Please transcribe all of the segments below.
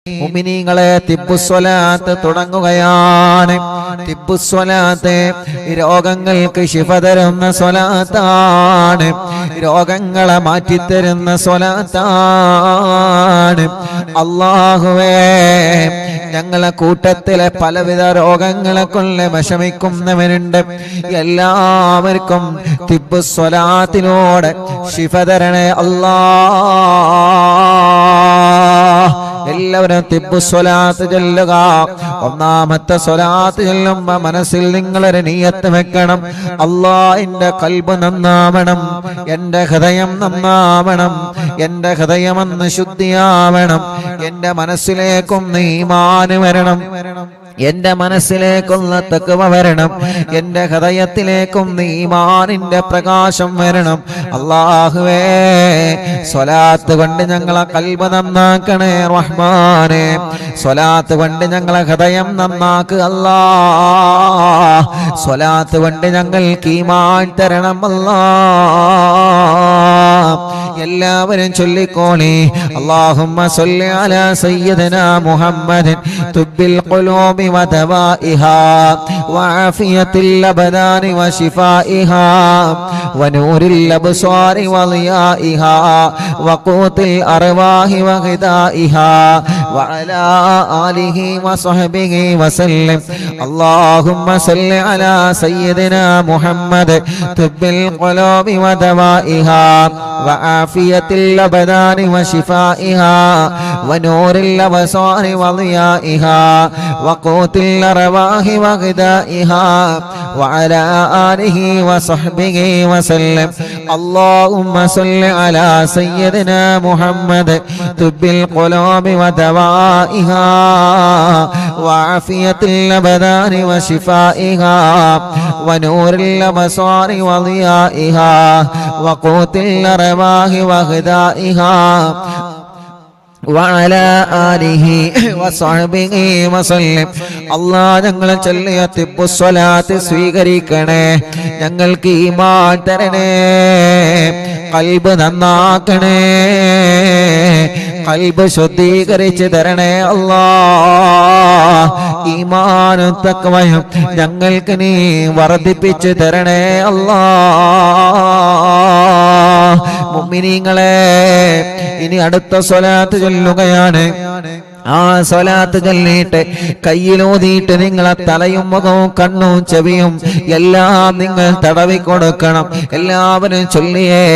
മുഅ്മിനീങ്ങളെ തിബ്ബുസ്വലാത്ത് തുടങ്ങുകയാണ്. തിബ്ബുസ്വലാത്ത് രോഗങ്ങൾക്ക് ശിഫ തരുന്ന സ്വലാത്താണ്, രോഗങ്ങളെ മാറ്റിത്തരുന്ന സ്വലാത്താണ്. അല്ലാഹുവേ, ഞങ്ങളെ കൂട്ടത്തിലെ പലവിധ രോഗങ്ങളെ കൊണ്ട് വിഷമിക്കുന്നവരുണ്ട്. എല്ലാവർക്കും തിബ്ബുസ്വലാത്തിലൂടെ ശിഫ തരണേ അല്ലാഹ്. എല്ലാവരും തിബ്ബുസ്വലാത്ത് ചൊല്ലുക. ഒന്നാമത്തെ സ്വലാത്ത് ചൊല്ലുമ്പോ മനസ്സിൽ നിങ്ങളൊരു നിയ്യത്ത് വെക്കണം. അല്ലാഹ്, എന്റെ ഖൽബ് നന്നാവണം, എന്റെ ഹൃദയം നന്നാവണം, എന്റെ ഹൃദയമെന്ന് ശുദ്ധിയാവണം, എന്റെ മനസ്സിലേക്കും ഈമാൻ വരണം, എന്റെ മനസ്സിലേക്കുള്ള തഖ്വ വരണം, എന്റെ ഹൃദയത്തിലേക്കും ഈമാനിന്റെ പ്രകാശം വരണം. അല്ലാഹുവേ, സ്വലാത്ത് കൊണ്ട് ഞങ്ങളെ ഖൽബ് നന്നാക്കണേ റഹ്മാനേ. സ്വലാത്ത് കൊണ്ട് ഞങ്ങളെ ഹൃദയം നന്നാക്കുക അല്ലാഹ്. സ്വലാത്ത് കൊണ്ട് ഞങ്ങൾക്ക് ഈമാൻ തരണം അല്ലാഹ്. എല്ലാവരും ചൊല്ലിക്കോളി. അല്ലാഹുമ്മ സ്വല്ലി അലാ സയ്യിദിനാ മുഹമ്മദിൻ തുബ്ബിൽ ഖുലൂബി വദവാഇഹാ വആഫിയത്തിൽ അബ്ദാനി വശിഫാഇഹാ വനൂരിൽ അബ്സാരി വളിയാഇഹാ വഖൂത്തിൽ അർവാഹി വഗിദാഇഹാ വഅലാ ആലിഹി വസഹ്ബിഹി വസല്ലം. അല്ലാഹുമ്മ സ്വല്ലി അലാ സയ്യിദിനാ മുഹമ്മദ് തുബ്ബിൽ ഖുലൂബി വദവാഇഹാ വആഫിയത്തിൽ അബ്ദാനി വശിഫാഇഹാ വനൂരിൽ അബ്സാരി വളിയാഇഹാ വഖൂത്തിൽ അർവാഹി വഗിദാഇഹാ വഅലാ ആലിഹി വസഹ്ബിഹി വസല്ലം. അല്ലാഹുമ്മ സ്വല്ലി അലാ സയ്യിദിനാ മുഹമ്മദ് തുബ്ബിൽ ഖുലൂബി വദവാഇഹാ വആഫിയത്തിൽ അബ്ദാനി വശിഫാഇഹാ വനൂരിൽ അബ്സാരി വളിയാഇഹാ വഖൂത്തിൽ അർവാഹി വഗിദാഇഹാ വഅലാ ആലിഹി വസഹ്ബിഹി വസല്ലം. അല്ലാഹ്, ഞങ്ങൾ ചൊല്ലിയ തിബ്ബുസ്വലാത്ത് സ്വീകരിക്കണേ, ഞങ്ങൾക്ക് ഈമാൻ തരണേ, ഖൽബ് നന്നാക്കണേ, ഖൽബ് ശുദ്ധീകരിച്ച് തരണേ അല്ലാഹ്. ഈമാനും തഖ്വയും ഞങ്ങൾക്ക് നീ വർദ്ധിപ്പിച്ച് തരണേ അല്ലാഹ്. മുഅ്മിനീങ്ങളെ, ഇനി അടുത്ത സ്വലാത്ത് ചൊല്ലുകയാണ്. ആ സ്വലാത്ത് ചൊല്ലിയിട്ട് കയ്യിലൂതിയിട്ട് നിങ്ങളെ തലയും മുഖവും കണ്ണും ചെവിയും എല്ലാം നിങ്ങൾ തടവി കൊടുക്കണം. എല്ലാവരും ചൊല്ലിയേ.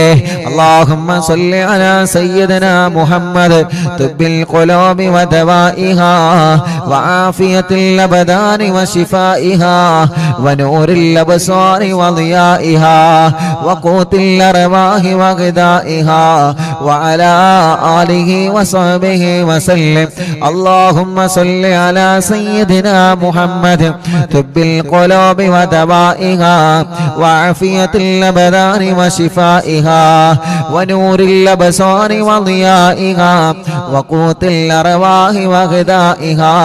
അല്ലാഹുമ്മ സ്വല്ലി അലാ സയ്യിദിനാ മുഹമ്മദ് തുബ്ബിൽ ഖുലൂബി വദവാഇഹാ വആഫിയത്തിൽ അബ്ദാനി വശിഫാഇഹാ വനൂരിൽ അബ്സാരി വളിയാഇഹാ വഖൂത്തിൽ അർവാഹി വഗിദാഇഹാ വഅലാ ആലിഹി വസഹ്ബിഹി വസല്ലം. اللهم صل على سيدنا محمد طب القلوب ودوائها وعافية الأبدان وشفائها ونور الأبصار وضيائها وقوت الأرواح وغذائها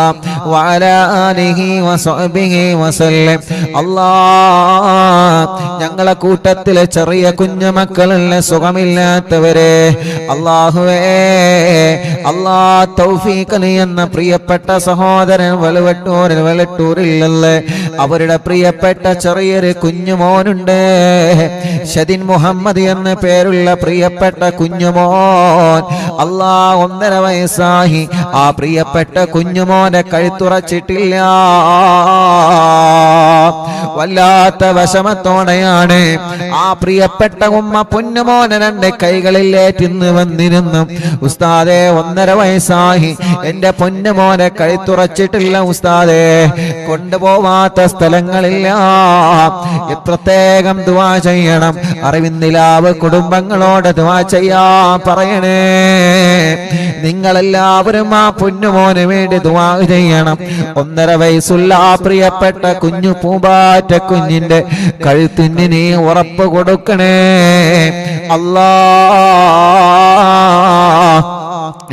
وعلى آله وصحبه وسلم. الله, ഞങ്ങളെ കൂട്ടത്തിലെ ചെറിയ കുഞ്ഞുമക്കളുള്ള സുഖമില്ലാത്തവരെ അല്ലാഹുവേ, അല്ലാഹ് തൗഫീഖ് എന്ന പ്രിയപ്പെട്ട സഹോദരൻ വെളട്ടൂരിലല്ലേ, അവരുടെ പ്രിയപ്പെട്ട ചെറിയൊരു കുഞ്ഞുമോനുണ്ട്. ഷദിൻ മുഹമ്മദ് എന്ന പേരുള്ള പ്രിയപ്പെട്ട കുഞ്ഞുമോൻ. അല്ലാഹ്, 1.5 വയസ്സായി. ആ പ്രിയപ്പെട്ട കുഞ്ഞുമോനെ കഴുത്തുറച്ചിട്ടില്ല. വല്ലാത്ത വിഷമത്തോടെയാണ് ആ പ്രിയപ്പെട്ട ഉമ്മ പൊന്നുമോനെ 2 കൈകളിലേറ്റിന്ന് വന്നിരുന്നു. ഉസ്താദേ, 1.5 വയസ്സായി, എന്റെ പൊന്നുമോനെ കഴുത്തുറച്ചിട്ടില്ല ഉസ്താദേ, കൊണ്ടുപോവാത്ത സ്ഥലങ്ങളില്ല. പ്രത്യേകം ദുആ ചെയ്യണം. അറിവിന്ദിലാവ് കുടുംബങ്ങളോട് ദുആ ചെയ്യാൻ പറയണേ. നിങ്ങളെല്ലാവരും ആ പൊന്നുമോന് വേണ്ടി ദുആ ചെയ്യണം. 1.5 വയസ്സുള്ള ആ പ്രിയപ്പെട്ട കുഞ്ഞു പൂമ്പാറ്റ കുഞ്ഞിന്റെ കഴുത്തിന് നീ ഉറപ്പ് കൊടുക്കണേ അല്ലാഹ്.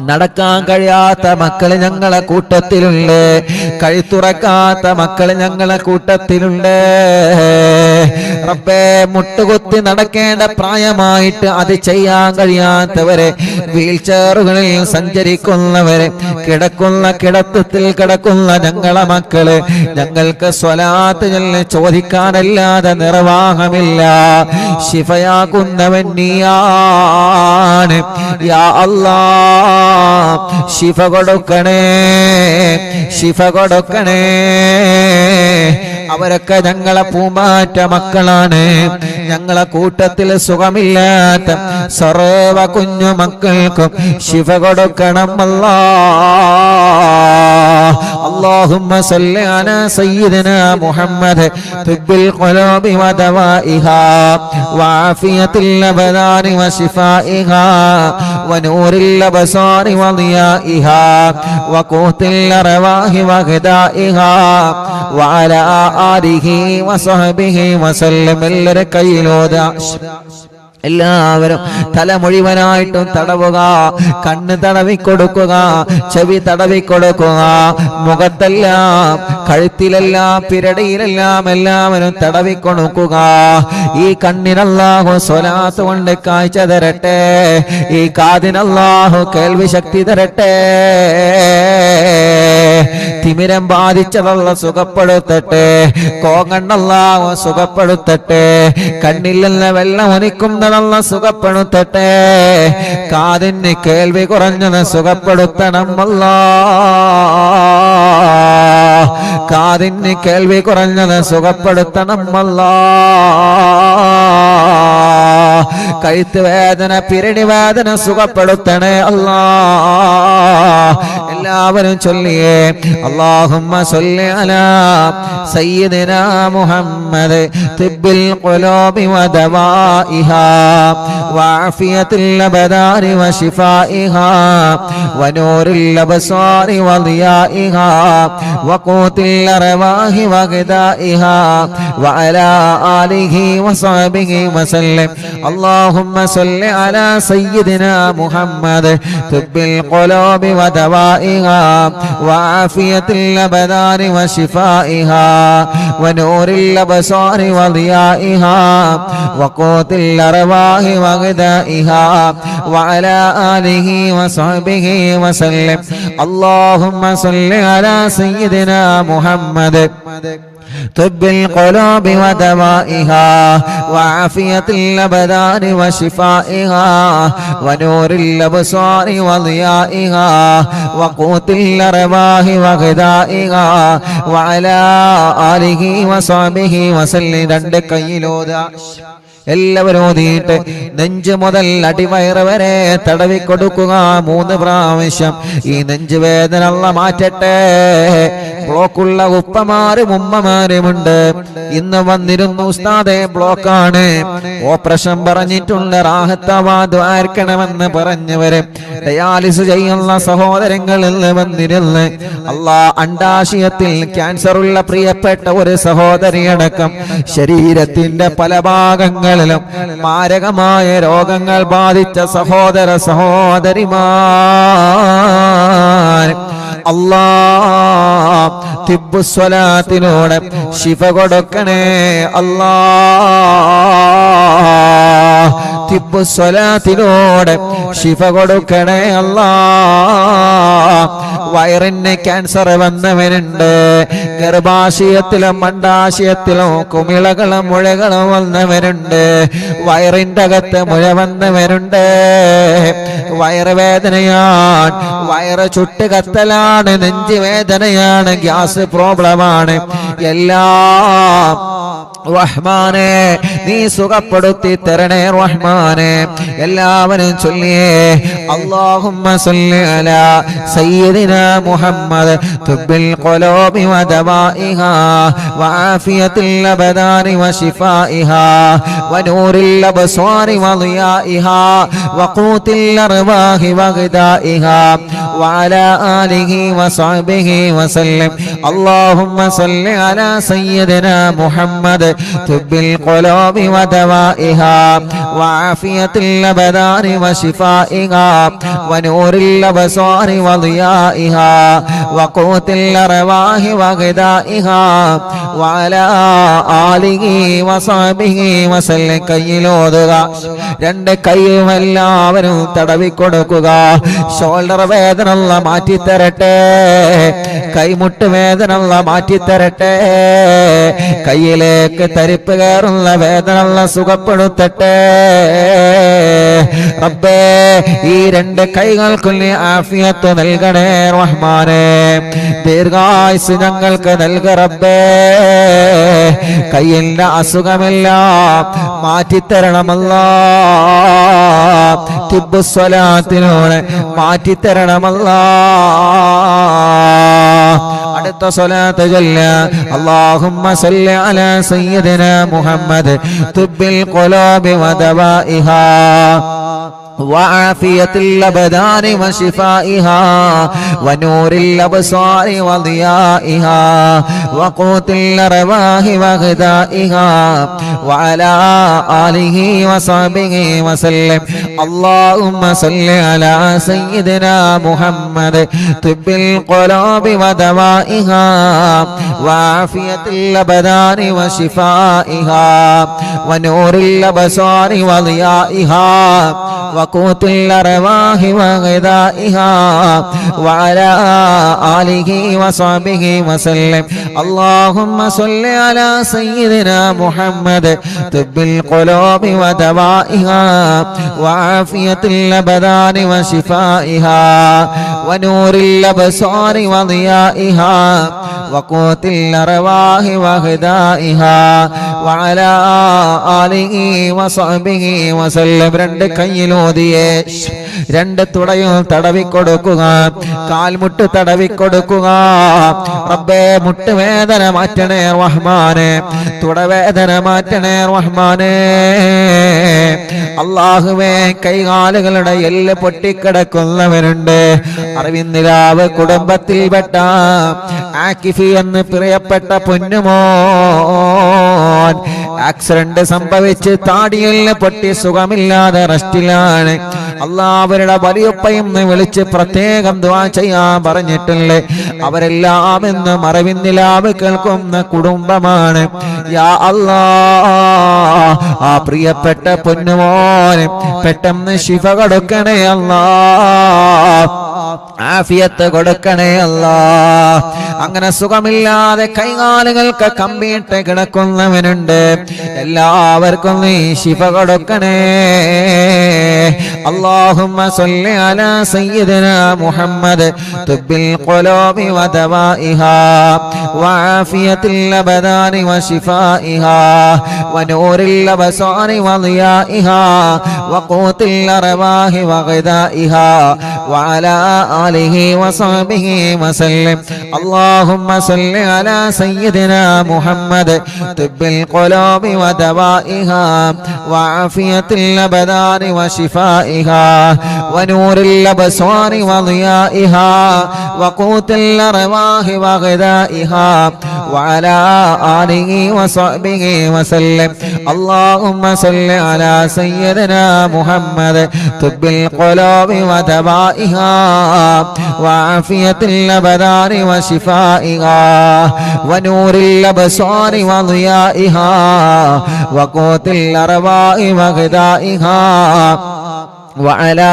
നടക്കാൻ കഴിയാത്ത മക്കള് ഞങ്ങളെ കൂട്ടത്തിലുണ്ട്, കഴുത്തുറക്കാത്ത മക്കള് ഞങ്ങളെ കൂട്ടത്തിലുണ്ട്. റബ്ബേ, മുട്ടുകുത്തി നടക്കേണ്ട പ്രായമായിട്ട് അത് ചെയ്യാൻ കഴിയാത്തവരെ, വീൽ ചെയറുകളിൽ സഞ്ചരിക്കുന്നവരെ, കിടക്കുന്ന കിടത്തത്തിൽ കിടക്കുന്ന ഞങ്ങളെ മക്കള്, ഞങ്ങൾക്ക് സ്വലാത്ത് ചോദിക്കാനല്ലാതെ നിർവാഹമില്ല. ശിഫയാകുന്നവൻ നീയാണ് യാ അല്ലാഹ്. ശിഫ കൊടുക്കണേ, ശിഫ കൊടുക്കണേ. അവരൊക്കെ ഞങ്ങളെ പൂമാറ്റ മക്കളാണ്. ഞങ്ങളെ കൂട്ടത്തിൽ സുഖമില്ലാത്ത സർവ കുഞ്ഞു മക്കൾക്കും ശിഫ കൊടുക്കണം അല്ലാഹ്. اللهم صل على سيدنا محمد طب القلوب ودوائها وعافية الأبدان وشفائها ونور الأبصار وضيائها وقوت الأرواح وغذائها وعلى آله وصحبه وسلم. എല്ലാവരും തല മുഴുവനായിട്ടും തടവുക, കണ്ണ് തടവിക്കൊടുക്കുക, ചെവി തടവിക്കൊടുക്കുക, മുഖത്തെല്ലാം കഴുത്തിലെല്ലാം പിരടിയിലെല്ലാം എല്ലാവരും തടവിക്കൊടുക്കുക. ഈ കണ്ണിനല്ലാഹു സ്വലാത്ത് കൊണ്ട് കാഴ്ച തരട്ടെ, ഈ കാതിനല്ലാഹു കേൾവി ശക്തി തരട്ടെ. തിമിരം ബാധിച്ചതല്ല സുഖപ്പെടുത്തട്ടെ, കോങ്ങണ്ണല്ലാഹു സുഖപ്പെടുത്തട്ടെ, കണ്ണിൽ നിന്ന് വെള്ളം ഒലിക്കുന്നതല്ല സുഖപ്പെടുത്തട്ടെ, കാതിന് കേൾവി കുറഞ്ഞത് സുഖപ്പെടുത്തണം അല്ലാഹ്. കാതിന് കേൾവി കുറഞ്ഞത് സുഖപ്പെടുത്തണം അല്ലാഹ്. കഴുത്ത് വേദന പിരടി വേദന സുഖപ്പെടുത്തണേ അല്ലാഹ്. എല്ലാവരും ചൊല്ലിയേ اللهم صل على سيدنا محمد طب القلوب ودوائها وعافية الأبدان وشفائها ونور الأبصار وضيائها وقوت الأرواح وغذائها وعلى آله وصحبه وسلم. اللهم صل على سيدنا محمد طب القلوب ودوائها وعافية الأبدان وشفائها ونور الأبصار وضيائها وقوت الأرواح وغذائها وعلى آله وصحبه وسلم. اللهم صل على سيدنا محمد طب القلوب ودوائها وعافية الأبدان وشفائها ونور الأبصار وضيائها وقوت الأرواح وغذائها وعلى آله وصحبه وسلم. രണ്ട് കൈയിലോതാ എല്ലാവരും ഓതിയിട്ട് നെഞ്ച് മുതൽ അടിവയറ് വരെ തടവിക്കൊടുക്കുക 3 പ്രാവശ്യം. ഈ നെഞ്ച് വേദന അല്ലാഹ് മാറ്റട്ടെ. ബ്ലോക്കുള്ള ഉപ്പമാരും ഉമ്മമാരുമുണ്ട്. ഇന്ന് വന്നിരുന്നു ഉസ്താദേ ബ്ലോക്കാണ്, ഓപ്പറേഷൻ പറഞ്ഞിട്ടുണ്ട്, റാഹത്താവാ ദ്വാരക്കണമെന്ന് പറഞ്ഞവര്, ഡയാലിസ് ചെയ്യുന്ന സഹോദരങ്ങളിൽ വന്നിരുന്ന് അല്ലാഹ് അണ്ടാശയത്തിൽ ക്യാൻസർ ഉള്ള പ്രിയപ്പെട്ട ഒരു സഹോദരിയടക്കം ശരീരത്തിന്റെ പല ഭാഗങ്ങളിലും മാരകമായ രോഗങ്ങൾ ബാധിച്ച സഹോദര സഹോദരിമാർ അല്ലാഹ് തിബ്ബുസ്വലാത്തിലൂടെ ശിഫ കൊടുക്കണേ അല്ലാഹ്. തിബ്ബുസ്വലാത്തിലൂടെ ശിഫ കൊടുക്കണേ അല്ലാഹ്. വയറിന് ക്യാൻസർ വന്നവരുണ്ട്, ഗർഭാശയത്തിലും അണ്ഡാശയത്തിലും കുമിളകളും മുഴകളും വന്നവരുണ്ട്, വയറിന്റെ അകത്ത് മുഴ വന്നവരുണ്ട്, വയറുവേദനയാണ്, വയറ് ചുട്ട് കത്തലാണ്, നെഞ്ച് വേദനയാണ്, ഗ്യാസ് പ്രോബ്ലമാണ്, എല്ലാം റഹ്മാനെ നീ സുഖപ്പെടുത്തി തരണേ റഹ്മാനെ. എല്ലാവരും ചൊല്ലിയേ അല്ലാഹുമ്മ സല്ലി അലാ സയ്യിദിനാ മുഹമ്മദ് തുബ്ബിൽ ഖുലൂബി വദവാഇഹാ വആഫിയത്തിൽ അബദാനി വശിഫാഇഹാ വനൂറിൽ അബ്സ്വാരി വളിയാഇഹാ വഖൂത്തിൽ അർവാഹി വഗദാഇഹാ വഅലാ ആലിഹി വസഹ്ബിഹി വസല്ലം. അല്ലാഹുമ്മ സല്ലി അലാ സയ്യിദിനാ മുഹമ്മദ് طب القلوب ودوائها وعافية الأبدان وشفائها ونور الأبصار وضيائها وقوت الأرواح وغذائها وعلى آله وصحبه وسلم കയ്യിലോതുക രണ്ട് കൈയും എല്ലാവരും തടവിക്കൊടുക്കുക ഷോൾഡർ വേദന മാറ്റിത്തരട്ടെ കൈമുട്ട് വേദന മാറ്റിത്തരട്ടെ കയ്യിലേക്ക് തരിപ്പ് കയറുന്ന വേദന സുഖപ്പെടുത്തട്ടെ റബ്ബേ ഈ രണ്ട് കൈകൾക്കും നീ ആഫിയത്ത് നൽകണേ റഹ്മാനേ ദീർഘായുസ് ഞങ്ങൾക്ക് നൽക റബ്ബേ കയ്യിന്റെ അസുഖമെല്ലാം മാറ്റിത്തരണമല്ലാ തിബ്ബുസ്വലാത്തിലൂടെ മാറ്റിത്തരണമല്ലാ അടുത്ത സ്വലാത്ത് ചൊല്ല അല്ലാഹുമ്മ സല്ലി അലാ സയ്യിദിനാ മുഹമ്മദ് തുബ്ബിൽ ഖുലൂബി വദവാഇഹാ وعافية الأبدان وشفائها ونور الأبصار وضيائها وقوت الأرواح وغذائها وعلى آله وصحبه وسلم اللهم صل على سيدنا محمد طب القلوب ودوائها وعافية الأبدان وشفائها ونور الأبصار وضيائها وقوت الأرواح وغذائها وعلى آله وصحبه وسلم اللهم صل على سيدنا محمد طب القلوب ودوائها وعافية الأبدان وشفائها ونور الأبصار وضيائها وقوت الأرواح وغذائها وعلى آله وصحبه وسلم രണ്ട് കയ്യിലോതിയേ രണ്ട് തുടയും തടവിക്കൊടുക്കുക കാൽമുട്ട് തടവിക്കൊടുക്കുക റബ്ബേ മുട്ടുവേദന മാറ്റണേ റഹ്മാനേ തുടവേദന മാറ്റണേ റഹ്മാനേ അല്ലാഹുവേ കൈകാലുകളുടെ എല്ല് പൊട്ടിക്കിടക്കുന്നവരുണ്ട് അറിവിന്ദിരാവ് കുടുംബത്തിൽപ്പെട്ട ആക്കിഫി എന്ന് പ്രിയപ്പെട്ട പൊന്നുമോൻ ആക്സിഡന്റ് സംഭവിച്ച് താടിയെല്ല് പൊട്ടി സുഖമില്ലാതെ റെസ്റ്റിലാണ് അല്ലാഹുവരുടെ വലിയപ്പയും വിളിച്ച് പ്രത്യേകം ദുആ ചെയ്യാൻ പറഞ്ഞിട്ടില്ലേ അവരെല്ലാം എന്ന് അറിവിന്ദിലാവ് കേൾക്കുന്ന കുടുംബമാണ് യാ അല്ലാഹ് ആ പ്രിയപ്പെട്ട പൊന്നുമോനെ പെട്ടെന്ന് ശിഫ കൊടുക്കണേ അല്ലാഹ് ആഫിയത്ത് കൊടുക്കണേ അല്ലാഹ് അങ്ങനെ സുഖമില്ലാതെ കൈകാലുകൾക്ക് കമ്പിയിട്ട് കിടക്കുന്നവനുണ്ട് എല്ലാവർക്കും നീ ശിഫ കൊടുക്കണേ اللهم صل على سيدنا محمد طب القلوب ودوائها وعافية الأبدان وشفائها ونور الأبصار وضيائها وقوت الأرواح وغذائها وعلى آله وصحبه وسلم اللهم صل على سيدنا محمد طب القلوب ودوائها وعافية الأبدان وشفائها ونور الأبصار وضيائها وقوت الأرواح وغذائها وعلى آله وصحبه وسلم اللهم صل على سيدنا محمد طب القلوب ودوائها وعافية الأبدان وشفائها ونور الأبصار وضيائها وقوت الأرواح وغذائها وعلى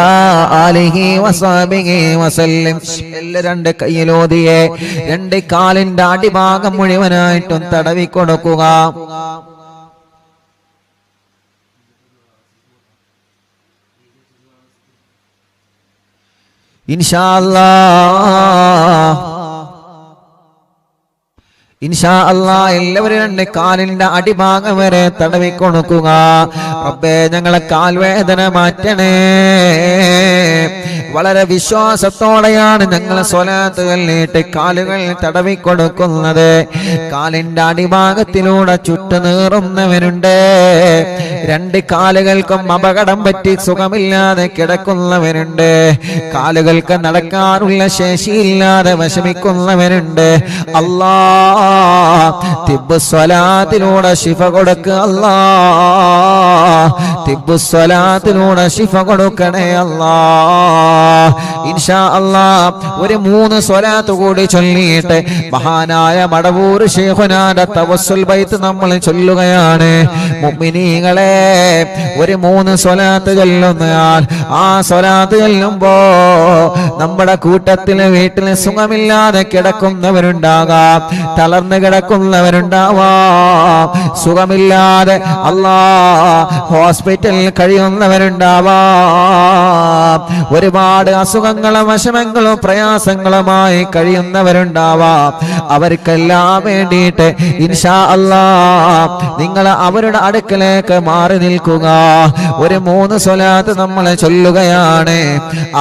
آله وصحبه وسلم രണ്ട് കയ്യിലോതിയെ രണ്ട് കാലിന്റെ അടിഭാഗം മുഴുവനായിട്ടും തടവിക്കൊടുക്കുക ഇൻഷാ അല്ലാഹ് എല്ലാവരും രണ്ട് കാലിന്റെ അടിഭാഗം വരെ തടവിക്കൊടുക്കുക റബ്ബേ ഞങ്ങളെ കാൽവേദന മാറ്റണേ വളരെ വിശ്വാസത്തോടെയാണ് ഞങ്ങൾ സ്വലാത്ത് ചൊല്ലിയിട്ട് കാലുകൾ തടവിക്കൊടുക്കുന്നത് കാലിന്റെ അടിഭാഗത്തിലൂടെ ചുറ്റുനീറുന്നവനുണ്ട് രണ്ട് കാലുകൾക്കും അപകടം പറ്റി സുഖമില്ലാതെ കിടക്കുന്നവനുണ്ട് കാലുകൾക്ക് നടക്കാനുള്ള ശേഷിയില്ലാതെ വിഷമിക്കുന്നവനുണ്ട് അല്ലാഹ് തിബ്ബുസ്വലാത്തിലൂടെ ശിഫ കൊടുക്കുക അല്ലാഹ് തിബ്ബുസ്വലാത്തിലൂടെ ശിഫ കൊടുക്കണേ അല്ലാഹ് ഇൻഷാ അല്ലാഹ് ഒരു 3 സ്വലാത്ത് കൂടി ചൊല്ലിയിട്ട് മഹാനായ മടവൂർ ശൈഖുനാന്റെ തവസ്സുൽ ബൈത്ത് നമ്മൾ ചൊല്ലുകയാണ്. മുഅ്മിനീങ്ങളെ, ഒരു 3 സ്വലാത്ത് ചൊല്ലുന്നയാൾ ആ സ്വലാത്ത് ചൊല്ലുമ്പോ നമ്മുടെ കൂട്ടത്തില് വീട്ടിൽ സുഖമില്ലാതെ കിടക്കുന്നവരുണ്ടാകാം, തളർന്നു കിടക്കുന്നവരുണ്ടാവാം, സുഖമില്ലാതെ ഹോസ്പിറ്റലിൽ കഴിയുന്നവരുണ്ടാവാം, ഒരുപാട് അസുഖങ്ങളും വിഷമങ്ങളും പ്രയാസങ്ങളുമായി കഴിയുന്നവരുണ്ടാവാം. അവർക്കെല്ലാം വേണ്ടിയിട്ട് ഇൻഷാ അല്ലാഹ് നിങ്ങൾ അവരുടെ അടുക്കലേക്ക് മാറി നിൽക്കുക. ഒരു 3 സ്വലാത്ത് നമ്മൾ ചൊല്ലുകയാണ്.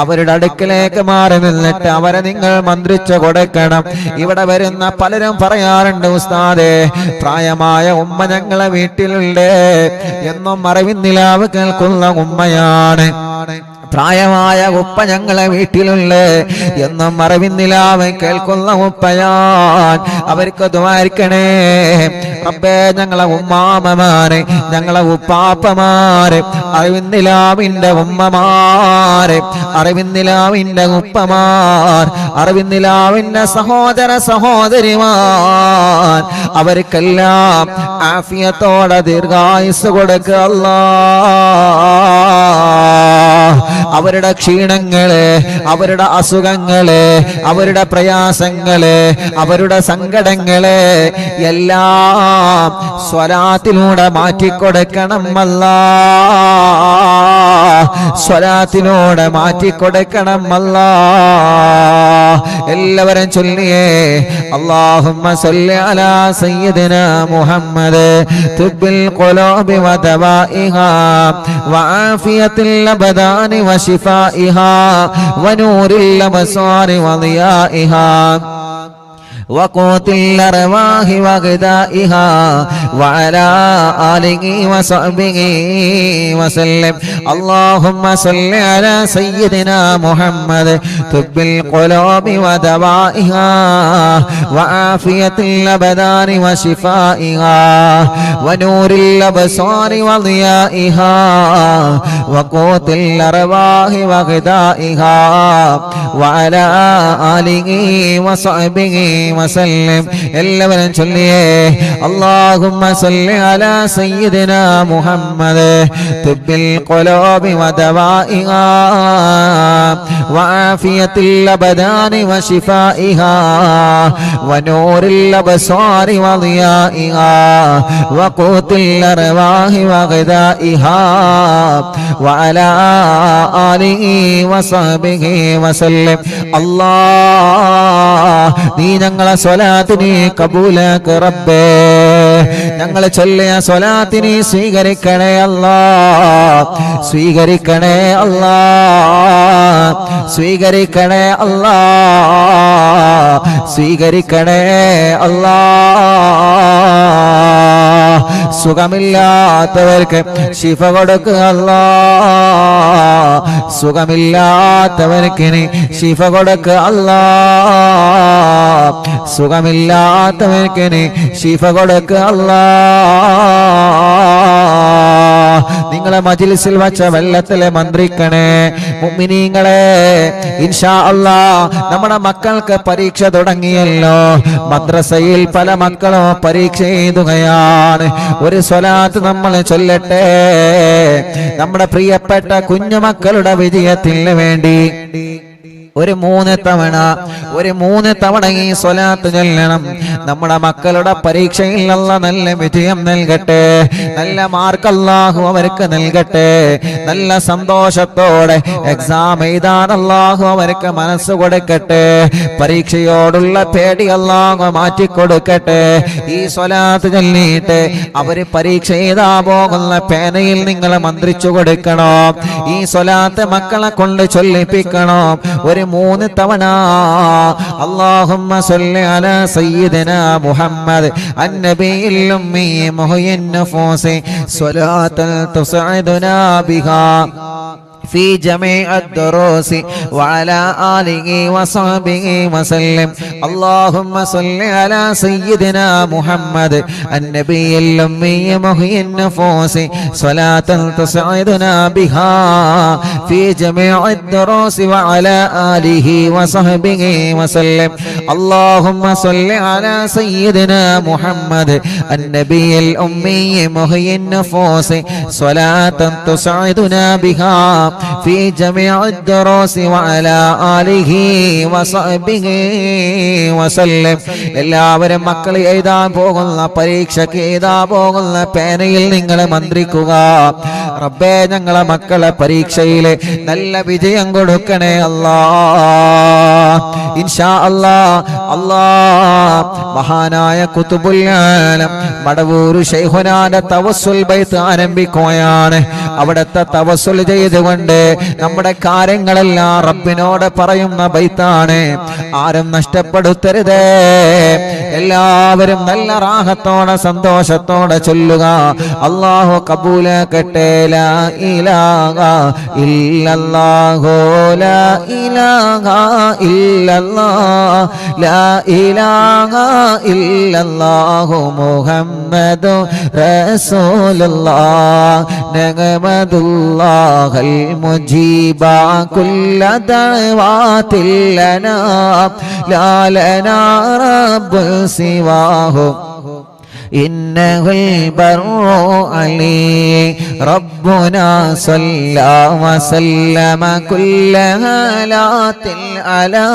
അവരുടെ അടുക്കലേക്ക് മാറി നിന്നിട്ട് അവരെ നിങ്ങൾ മന്ത്രിച്ചു കൊടുക്കണം. ഇവിടെ വരുന്ന പലരും പറയാറുണ്ട്, ഉസ്താദേ പ്രായമായ ഉമ്മ ഞങ്ങളെ വീട്ടിലുണ്ട്, എന്നും അറിവിന്നിലാവ് കേൾക്കുന്ന ഉമ്മയാണ്, പ്രായമായ ഉപ്പ ഞങ്ങളെ വീട്ടിലുള്ള എന്നും അറിവിന്നിലാവ് കേൾക്കുന്ന ഉപ്പയാൻ, അവർക്ക് ദ്വാരിക്കണേ റബ്ബേ. ഞങ്ങളെ ഉമ്മാമമാരെ, ഞങ്ങളെ ഉപ്പാപ്പമാരെ, അറിവിന്നിലാവിന്റെ ഉമ്മമാരെ, അറിവിന്നിലാവിന്റെ ഉപ്പമാർ, അറിവിന്നിലാവിന്റെ സഹോദര സഹോദരിമാർ, അവർക്കെല്ലാം ആഫിയത്തോടെ ദീർഘായുസ് കൊടുക്കുക അല്ലാഹ്. അവരുടെ ക്ഷീണങ്ങള്, അവരുടെ അസുഖങ്ങള്, അവരുടെ പ്രയാസങ്ങള്, അവരുടെ സങ്കടങ്ങള് എല്ലാം സ്വലാത്തിലൂടെ മാറ്റിക്കൊടുക്കണം അല്ലാഹ്, സ്വലാത്തിലൂടെ മാറ്റിക്കൊടുക്കണം അല്ലാഹ്. എല്ലാവരും ചൊല്ലിയേ അല്ലാഹുമ്മ സല്ലി അലാ സയ്യിദിനാ മുഹമ്മദ് തുബ്ബിൽ ഖുലൂബി വദവാഇഹാ വആഫിയത്തിൽ അബദാനി വശിഫാഇഹാ വനൂരിൽ അബ്സാരി വദിയാഇഹാ وقوت الأرواح وغذائها وعلى آله وصحبه وسلم. اللهم صل على سيدنا محمد طب القلوب ودوائها وعافية الأبدان وشفائها ونور الأبصار وضيائها وقوت الأرواح وغذائها وعلى آله وصحبه وسلم. എല്ലാവരും ചൊല്ലിയേ اللهم صل على سيدنا محمد طب القلوب ودوائها وعافية الأبدان وشفائها ونور الأبصار وضيائها وقوت الأرواح وغذائها وعلى آله وصحبه وسلم. الله നീ ഞങ്ങളെ സ്വലാത്തിനെ കബൂലാക്ക് റബ്ബേ. ഞങ്ങൾ ചൊല്ലിയ സ്വലാത്തിനെ സ്വീകരിക്കണേ അല്ലാഹ്, സ്വീകരിക്കണേ അല്ലാഹ്, സ്വീകരിക്കണേ അല്ലാഹ്, സ്വീകരിക്കണേ അല്ലാഹ്. സുഖമില്ലാത്തവർക്ക് ശിഫ കൊടുക്കുക അല്ലാഹ്, സുഖമില്ലാത്തവർക്ക് ശിഫ കൊടുക്കുക അല്ലാഹ്, സുഖമില്ലാത്തവർക്ക് ശിഫ കൊടുക്കുക അല്ലാഹ്. നിങ്ങളെ മജ്ലിസിൽ വച്ച വെള്ളത്തിലെ മന്ത്രിക്കണേ മുഅ്മിനീങ്ങളെ. ഇൻഷാ അല്ലാഹ് നമ്മുടെ മക്കൾക്ക് പരീക്ഷ തുടങ്ങിയല്ലോ. മദ്രസയിൽ പല മക്കളും പരീക്ഷ എഴുതുകയാണ്. ഒരു സ്വലാത്ത് നമ്മൾ ചൊല്ലട്ടെ നമ്മുടെ പ്രിയപ്പെട്ട കുഞ്ഞുമക്കളുടെ വിജയത്തിന് വേണ്ടി. ഒരു 3 തവണ ഈ സ്വലാത്ത് ചൊല്ലണം. നമ്മുടെ മക്കളുടെ പരീക്ഷയിൽ അല്ലാഹ് നല്ല വിജയം നൽകട്ടെ, നല്ല മാർക്ക് അല്ലാഹു അവർക്ക് നൽകട്ടെ, നല്ല സന്തോഷത്തോടെ എക്സാം എഴുതാൻ അല്ലാഹു അവർക്ക് മനസ്സ് കൊടുക്കട്ടെ, പരീക്ഷയോടുള്ള പേടി അല്ലാഹു മാറ്റിക്കൊടുക്കട്ടെ. ഈ സ്വലാത്ത് ചൊല്ലിയിട്ട് അവര് പരീക്ഷ എഴുതാൻ പോകുന്ന പേനയിൽ നിങ്ങൾ മന്ത്രിച്ചു കൊടുക്കണം. ഈ സ്വലാത്ത് മക്കളെ കൊണ്ട് ചൊല്ലിപ്പിക്കണം. ഒരു 3 തവണ اللهم صل على سيدنا محمد النبي الأمي محيي النفوس صلاة تسعدنا بها في جميع الدروس وعلى آله وصحبه وسلم. اللهم صل على سيدنا محمد النبي الأمي محيي النفوس صلاة تسعدنا بها في جميع الدروس وعلى آله وصحبه وسلم. اللهم صل على سيدنا محمد النبي الأمي محيي النفوس صلاة تسعدنا بها في جميع الدروس وعلى آله وصحبه وسلم. എല്ലാവരും മക്കൾ എഴുതാൻ പോകുന്ന പരീക്ഷയ്ക്ക് എഴുതാൻ പോകുന്ന പേനയിൽ നിങ്ങൾ മന്ത്രിക്കുക, റബ്ബേ ഞങ്ങളെ മക്കളെ പരീക്ഷയിലെ നല്ല വിജയം കൊടുക്കണേ അല്ലാ. ഇൻഷാ അല്ലാ. അല്ലാ മഹാനായ ഖുതുബുൽ ആലം മടവൂർ ശൈഖുനാന്റെ തവസ്സുൽ ബൈത്ത് ആരംഭിക്കുകയാണ്. അവിടുത്തെ തവസ്സുൽ ചെയ്തുകൊണ്ട് നമ്മുടെ കാര്യങ്ങളെല്ലാം റബ്ബിനോട് പറയുന്ന ബൈത്താണ്. ആരും നഷ്ടപ്പെടുത്തരുതേ. എല്ലാവരും നല്ല റാഹത്തോടെ സന്തോഷത്തോടെ ചൊല്ലുക. അല്ലാഹു കബൂലാക്കട്ടെ. ലാ ഇലാഹ ഇല്ലല്ലാഹു ലാ ഇലാഹ ഇല്ലല്ലാഹ് ലാ ഇലാഹ ഇല്ലല്ലാഹു മുഹമ്മദു റസൂലുള്ളാഹ് നഹ്മദുല്ലാഹൽ മുജീബ കുല്ല ദഅവാതിൽ ലനാ ലാ ലനാ റബ്ബു സിവാഹു إنه البر علي ربنا صلى وسلم كل هالات على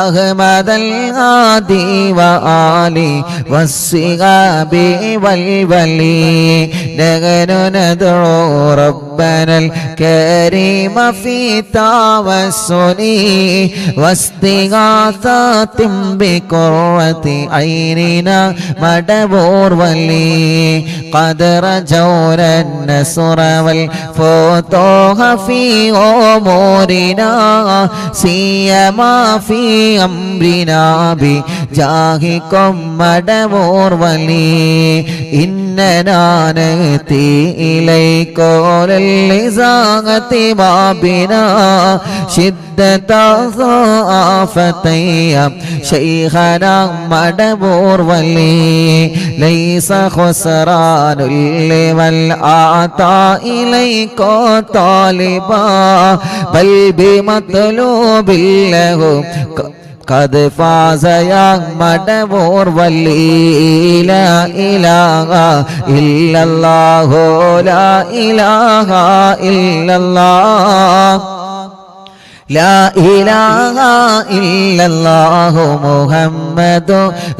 أحمد الهادي وآله والصحاب والولي. نحن ندعو ربنا الكريم في توسل واستغاثة بقرة عيننا مدبور ولي. قد رجونا النصر والفتوح في أمورنا سيما في أمرنا بجاهكم مدبور ولي. إننا نأتي إليك للإزاغة ما بنا شدة ضعفتي شيخنا مدبور ولي. ليس خسران لمن أعطى إليك طالبا بل بمطلوب له قد فاز يا مدبور ولي. لا إله إلا الله لا إله إلا الله لا إله إلا الله محمد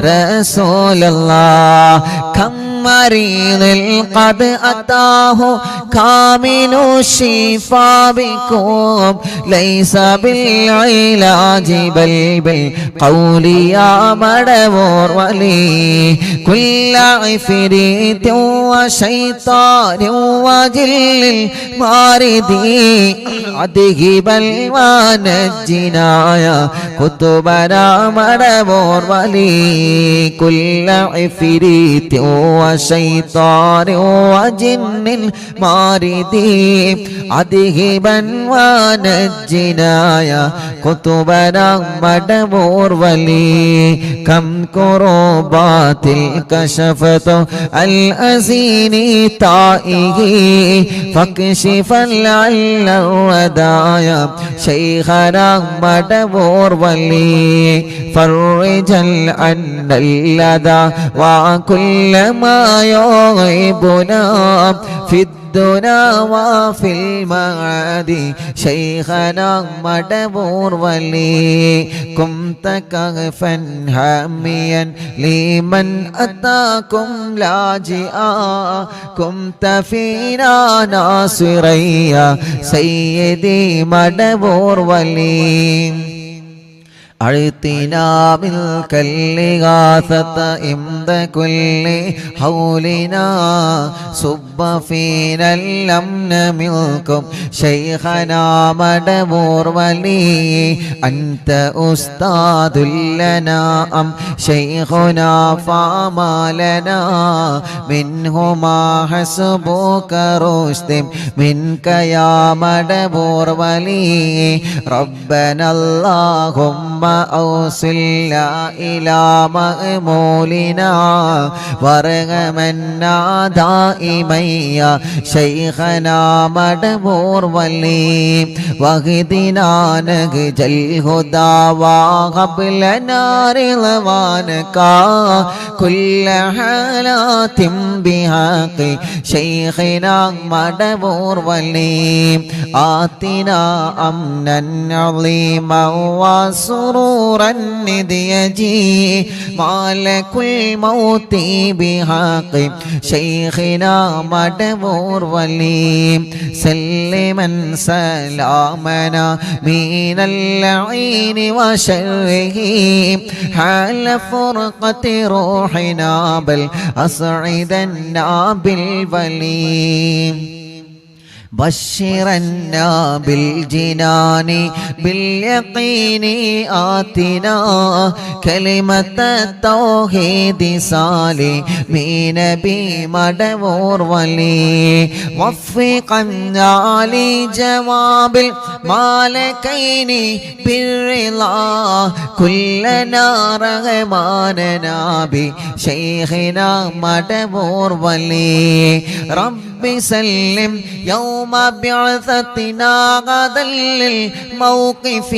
رسول الله. كم مريض قد أتاه كامل الشفاء بكم ليس بالعلاج بل بالقول يا مدبور ولي. كل عفريت وشيطان وجل المارد أذهب ونجنا يا كتبنا مدبور ولي. كل عفريت وشيطان وجن مارد أذهبا ونجنا يا كتبنا مدبور ولي. كم كربات كشفت الأزين طائه فاكشفا لعل الودايا شيخنا مدبور ولي. فرجا عنا اللذى وكل ما يغيبنا في الدنا وفي المعاد شيخنا مدبور ولي. كنت كهفا حاميا لمن أتاكم لاجئا كنت فينا ناصريا سيدي مدبور ولي. أعطنا منك الإغاثة عند كل حولنا صب فينا الأمن منكم شيخنا مدبور ولي. أنت أستاذ لنا أم شيخنا فما لنا منهما حسبك رشد منك يا مدبور ولي ربنا اللهم أوصلنا إلى مأمولنا وارحمنا دائما يا شيخنا مدبور ولي واهدنا نهج الهدى وهب لنا رضوانك كل حالات بحق شيخنا مدبور ولي آتنا أمنا عظيما وسرورا نديجي مالك الموت بحق شيخنا مدبور ولي سلما سلامنا من اللعين وشره حال فرقة روحنا بل أسعدنا بالولي بشرنا بالجنان باليقين آتنا كلمة التوحيد سالمين بمدبور ولي وفقنا لجواب المالكين بالرضا كلنا رغماننا بشيخنا مدبور ولي رب سلم يوم بعثتنا غدا للموقف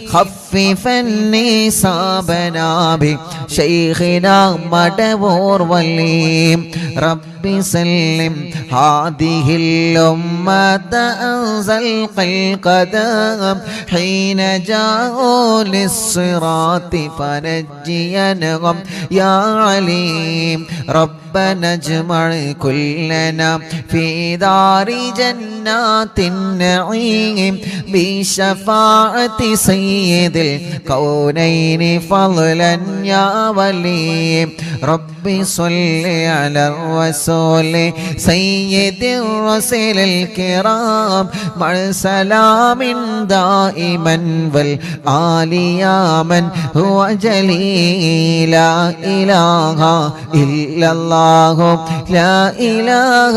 خففا نصابنا بشيخنا مدبور ولي رب سلم هذه الأمة أنزل القدم حين جاءوا للصراط فنجينهم يا عليم ربنا اجمع كلنا في دار جنات النعيم بشفاعة سيد الكونين فضلا يا ولي رب صل على الرسول سيد الرسل الكرام مع سلام دائما والآل يا من هو جليل لا إله إلا الله لا إله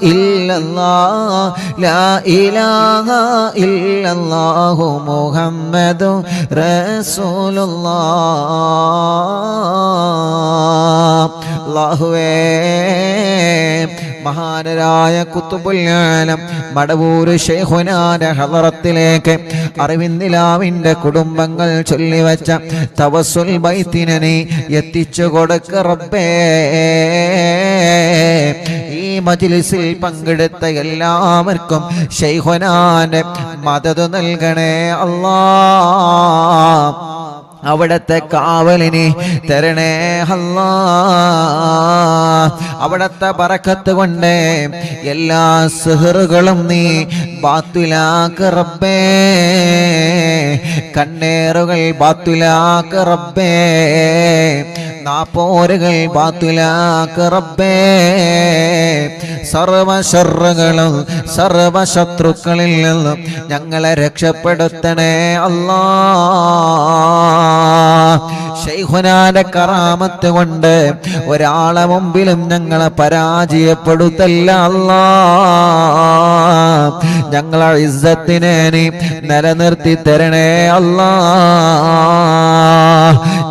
إلا الله لا إله إلا الله محمد رسول الله അല്ലാഹുവേ മഹാനരായ ഖുതുബുൽ ആലം മടവൂർ ശൈഖുനാന്റെ ഹളറത്തിലേക്ക് അറിവിന്ദിലാവിന്റെ കുടുംബങ്ങൾ ചൊല്ലിവച്ച തവസ്സുൽ ബൈത്തിനെ നീ എത്തിച്ചു കൊടുക്ക റബ്ബേ ഈ മജ്ലിസിൽ പങ്കെടുത്ത എല്ലാവർക്കും ശൈഖുനാന്റെ മദദ് നൽകണേ അല്ലാഹ് അവിടത്തെ കാവലിനെ തരണേ അല്ലാ അവിടത്തെ ബറക്കത്ത് കൊണ്ട് എല്ലാ സിഹറുകളും നീ ബാത്തുലാക്ക് റബ്ബേ കണ്ണേറുകൾ ബാത്തുലാക്ക് റബ്ബേ നാപ്പോരുകൾ ബാത്തുലാക്ക് റബ്ബേ സർവ ശർറുകളും സർവ ശത്രുക്കളിൽ നിന്നും ഞങ്ങളെ രക്ഷപ്പെടുത്തണേ അല്ലാ ശൈഖുനാന്റെ കറാമത്ത് കൊണ്ട് ഒരാളെ മുമ്പിലും ഞങ്ങളെ പരാജയപ്പെടുത്തല്ല അല്ലാ ഞങ്ങളെ ഇസ്സത്തിനെ നീ നിലനിർത്തി തരണേ അല്ലാ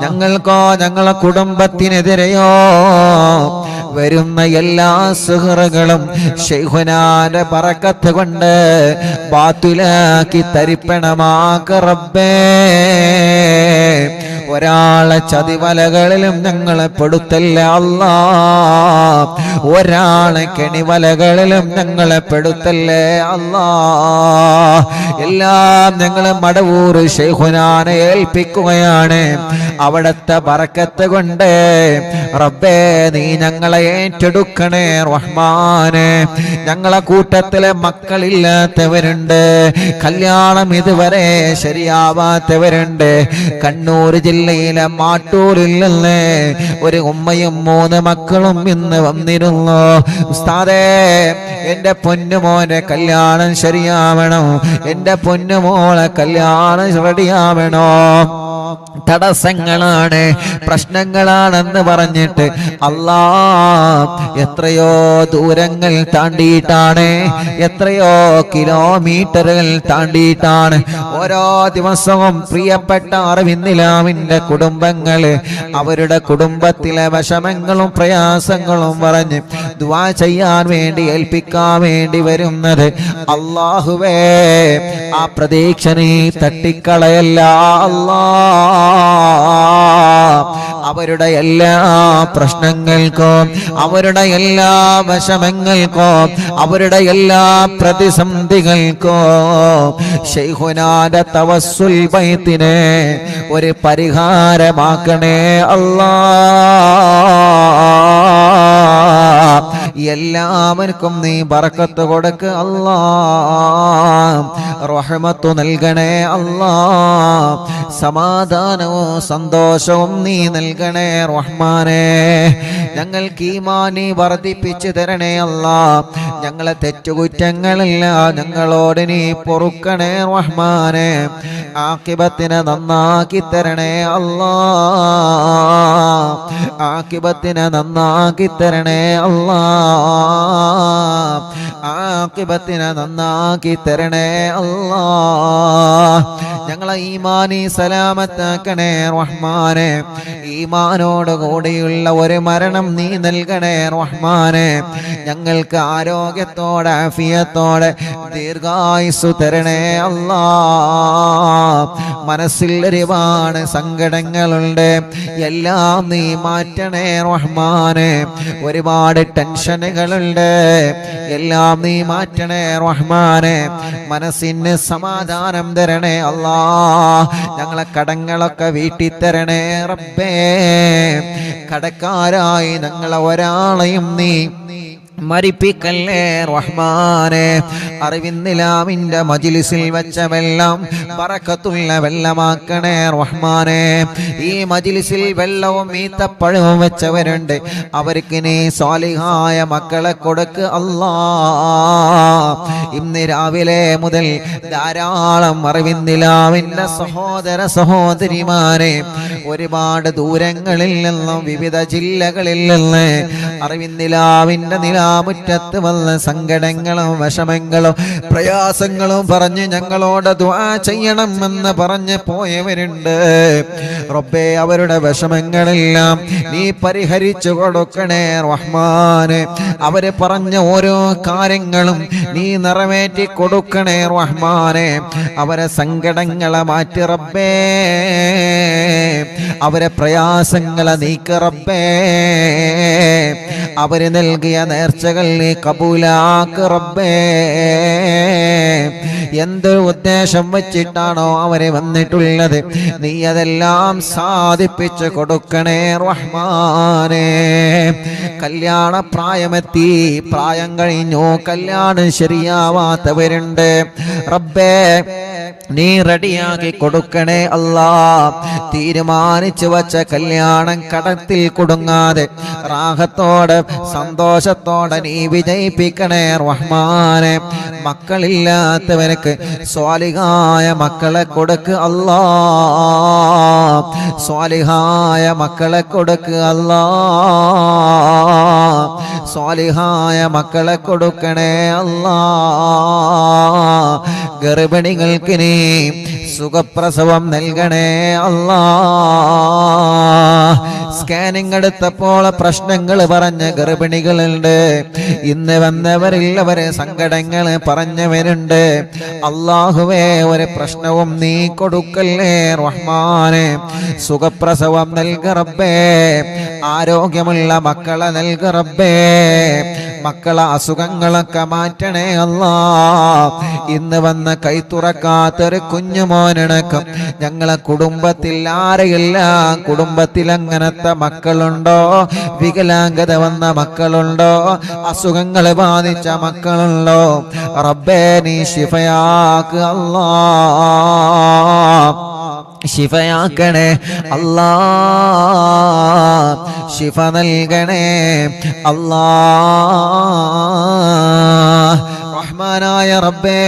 ഞങ്ങൾക്കോ ഞങ്ങളെ കുടുംബത്തിനെതിരെയോ വരുന്ന എല്ലാ സുഹൃകളും ശൈഖുനാന്റെ ബറക്കത്ത് കൊണ്ട് ബാത്തുലാക്കി തരിപ്പണമാക്ക റബ്ബേ ഒരാളെ ചതിവലകളിലും ഞങ്ങളെ പെടുത്തല്ല അല്ലാ ഒരാളെ കെണിവലകളിലും ഞങ്ങളെ പെടുത്തല്ലേ അല്ലാ എല്ലാം ഞങ്ങൾ മടവൂർ ശൈഖുനാനെ ഏൽപ്പിക്കുകയാണ് അവിടത്തെ ബറക്കത്ത് കൊണ്ട് റബ്ബേ നീ ഞങ്ങളെ ഏറ്റെടുക്കണേ റഹ്മാനെ ഞങ്ങളെ കൂട്ടത്തിലെ മക്കളില്ലാത്തവരുണ്ട് കല്യാണം ഇതുവരെ ശരിയാവാത്തവരുണ്ട് കണ്ണൂർ ജില്ലയിലെ മാട്ടൂരിൽ നിന്ന് ഒരു ഉമ്മയും 3 മക്കളും ഇന്ന് വന്നിരുന്നു ഉസ്താദേ എന്റെ പൊന്നുമോനെ കല്യാണം ശരിയാവണം എന്റെ പൊന്നുമോളെ കല്യാണം റെഡിയാവണോ തടസ്സങ്ങളാണ്, പ്രശ്നങ്ങളാണെന്ന് പറഞ്ഞിട്ട് അല്ലാ എത്രയോ ദൂരങ്ങൾ താണ്ടിയിട്ടാണ്, എത്രയോ കിലോമീറ്ററുകൾ താണ്ടിയിട്ടാണ് ഓരോ ദിവസവും പ്രിയപ്പെട്ട അറിവിന്നിലാമിന്റെ കുടുംബങ്ങള് അവരുടെ കുടുംബത്തിലെ വിഷമങ്ങളും പ്രയാസങ്ങളും പറഞ്ഞ് ദുആ ചെയ്യാൻ വേണ്ടി ഏൽപ്പിക്കാൻ വേണ്ടി വരുന്നത്. അല്ലാഹുവേ ആ പ്രതീക്ഷ നീ തട്ടിക്കളയല്ല അല്ലാ. അവരുടെ എല്ലാ പ്രശ്നങ്ങൾക്കും അവരുടെ എല്ലാ വിഷമങ്ങൾക്കും അവരുടെ എല്ലാ പ്രതിസന്ധികൾക്കും ശൈഖുനാന്റെ തവസ്സുൽ ബൈത്തിനെ ഒരു പരിഹാരമാക്കണേ അല്ലാ. എല്ലാവർക്കും നീ ബറക്കത്ത് കൊടുക്ക് അല്ലാ, റഹ്മത്ത് നൽകണേ അല്ലാ, സമാധാനവും സന്തോഷവും നീ നൽകണേ റഹ്മാനേ. ഞങ്ങൾക്ക് ഈമാനി വർദ്ധിപ്പിച്ചു തരണേ അല്ലാ. ഞങ്ങളെ തെറ്റുകുറ്റങ്ങളില്ല ഞങ്ങളോട് നീ പൊറുക്കണേ റഹ്മാനേ. ആഖിബത്തിനെ നന്നാക്കി തരണേ അല്ലാ, ആഖിബത്തിനെ നന്നാക്കി തരണേ അല്ലാ, ആഖിബത്തിനെ നന്നാക്കി തരണേ അല്ലാ. ഞങ്ങളെ ഈമാനി സലാമത്താക്കണേ റഹ്മാനേ. ഈമാനോട് കൂടിയുള്ള ഒരു മരണം നീ നൽകണേ റഹ്മാനേ. ഞങ്ങൾക്ക് ആരോഗ്യത്തോടെ ആഫിയത്തോടെ ദീർഘായുസ്സു തരണേ അല്ലാ. മനസ്സിൽ ഒരുപാട് സങ്കടങ്ങളുണ്ട്, എല്ലാം നീ മാറ്റണേ റഹ്മാനേ. ഒരുപാട് ടെൻഷനുകളുണ്ട്, എല്ലാം നീ മാറ്റണേ റഹ്മാനേ. മനസ്സിന് സമാധാനം തരണേ അല്ലാ. ഞങ്ങളെ കടങ്ങളൊക്കെ വീട്ടിത്തരണേ റബ്ബേ. കടക്കാരായി ഞങ്ങളെ ഒരാളെയും നീ മരിപ്പിക്കല്ലേ റഹ്മാനേ. അറിവിന്നിലാമിന്റെ മജ്ലിസിൽ വെച്ച വെള്ളം ബറക്കത്തുള്ള വെള്ളമാക്കണേ റഹ്മാനേ. ഈ മജ്ലിസിൽ വെള്ളവും ഈത്തപ്പഴവും വെച്ചവരുണ്ട്, അവർക്ക് നീ സ്വാലിഹായ മക്കളെ കൊടുക്ക് അല്ലാ. ഇന്ന് രാവിലെ മുതൽ ധാരാളം അറിവിന്നിലാമിന്റെ സഹോദര സഹോദരിമാരെ ഒരുപാട് ദൂരങ്ങളിൽ നിന്നും വിവിധ ജില്ലകളിൽ നിന്ന് അറിവിന്നിലാമിന്റെ മുറ്റത്ത് വന്ന സങ്കടങ്ങളും വിഷമങ്ങളും പ്രയാസങ്ങളും പറഞ്ഞ് ഞങ്ങളോട് ദുആ ചെയ്യണമെന്ന് പറഞ്ഞ് പോയവരുണ്ട്. റബ്ബേ, അവരുടെ വിഷമങ്ങളെല്ലാം നീ പരിഹരിച്ചു കൊടുക്കണേ റഹ്മാനെ. അവര് പറഞ്ഞ ഓരോ കാര്യങ്ങളും നീ നിറവേറ്റി കൊടുക്കണേ റഹ്മാനെ. അവരെ സങ്കടങ്ങളെ മാറ്റി റബ്ബേ, അവരെ പ്രയാസങ്ങളെ നീക്ക് റബ്ബേ. അവര് നൽകിയ നേർച്ചകൾ നീ കബൂലാക്ക് റബ്ബേ. എന്തൊരു ഉദ്ദേശം വെച്ചിട്ടാണോ അവരെ വന്നിട്ടുള്ളത്, നീ അതെല്ലാം സാധിപ്പിച്ചു കൊടുക്കണേ റഹ്മാനേ. കല്യാണ പ്രായമെത്തി, പ്രായം കഴിഞ്ഞു, കല്യാണം ശരിയാവാത്തവരുണ്ട് റബ്ബേ, നീ റെഡിയാക്കി കൊടുക്കണേ അല്ലാ. തീരുമാനിച്ചു വച്ച കല്യാണം കടത്തിൽ കുടുങ്ങാതെ റാഹത്തോടെ സന്തോഷത്തോടെ നീ വിജയിപ്പിക്കണേ റഹ്മാനെ. മക്കളില്ലാത്തവർക്ക് സ്വാലിഹായ മക്കളെ കൊടുക്ക് അല്ലാ, സ്വാലിഹായ മക്കളെ കൊടുക്ക് അല്ലാ, സ്വാലിഹായ മക്കളെ കൊടുക്കണേ അല്ലാ. ഗർഭിണികൾക്ക് നീ സുഖപ്രസവം നൽകണേ അല്ലാ. സ്കാനിങ് എടുത്തപ്പോൾ പ്രശ്നങ്ങൾ പറഞ്ഞ ഗർഭിണികളുണ്ട്, ഇന്ന് വന്നവരില്ലവരെ സങ്കടങ്ങൾ പറഞ്ഞവരുണ്ട്. അല്ലാഹുവേ, ഒരു പ്രശ്നവും നീ കൊടുക്കല്ലേ റഹ്മാനെ. സുഖപ്രസവം നൽക റബ്ബേ, ആരോഗ്യമുള്ള മക്കളെ നൽക റബ്ബേ. മക്കളെ അസുഖങ്ങളൊക്കെ മാറ്റണേ അല്ലാ. ഇന്ന് വന്ന കൈ തുറക്കാത്തൊരു കുഞ്ഞുമോനടക്കം ഞങ്ങളെ കുടുംബത്തിൽ ആരെയില്ല, കുടുംബത്തിൽ അങ്ങനത്തെ മക്കളുണ്ടോ, വികലാംഗത വന്ന മക്കളുണ്ടോ, അസുഖങ്ങൾ ബാധിച്ച മക്കളുണ്ടോ, റബ്ബേ നീ ശിഫയാക്ക് അല്ലാ, ശിഫയാക്കണേ അല്ലാ, ശിഫ നൽകണേ അല്ലാ. റഹ്മാനായ റബ്ബേ,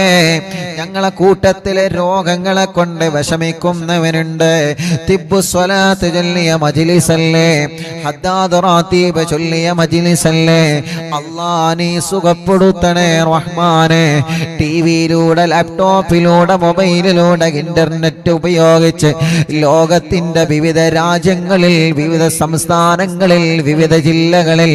ഞങ്ങളെ കൂട്ടത്തിലെ രോഗങ്ങളെ കൊണ്ട് വിഷമിക്കുന്നവനുണ്ട്. തിബ്ബു സ്വലാത്ത് ചൊല്ലിയ മജ്ലിസല്ലേ, ഹദ്ദാദ് റാത്തീബ് ചൊല്ലിയ മജ്ലിസല്ലേ. അല്ലാഹ് നീ സുഖപ്പെടുത്തണേ റഹ്മാനെ. ടിവിയിലൂടെ, ലാപ്ടോപ്പിലൂടെ, മൊബൈലിലൂടെ, ഇന്റർനെറ്റ് ഉപയോഗിച്ച് ലോകത്തിന്റെ വിവിധ രാജ്യങ്ങളിൽ, വിവിധ സംസ്ഥാനങ്ങളിൽ, വിവിധ ജില്ലകളിൽ,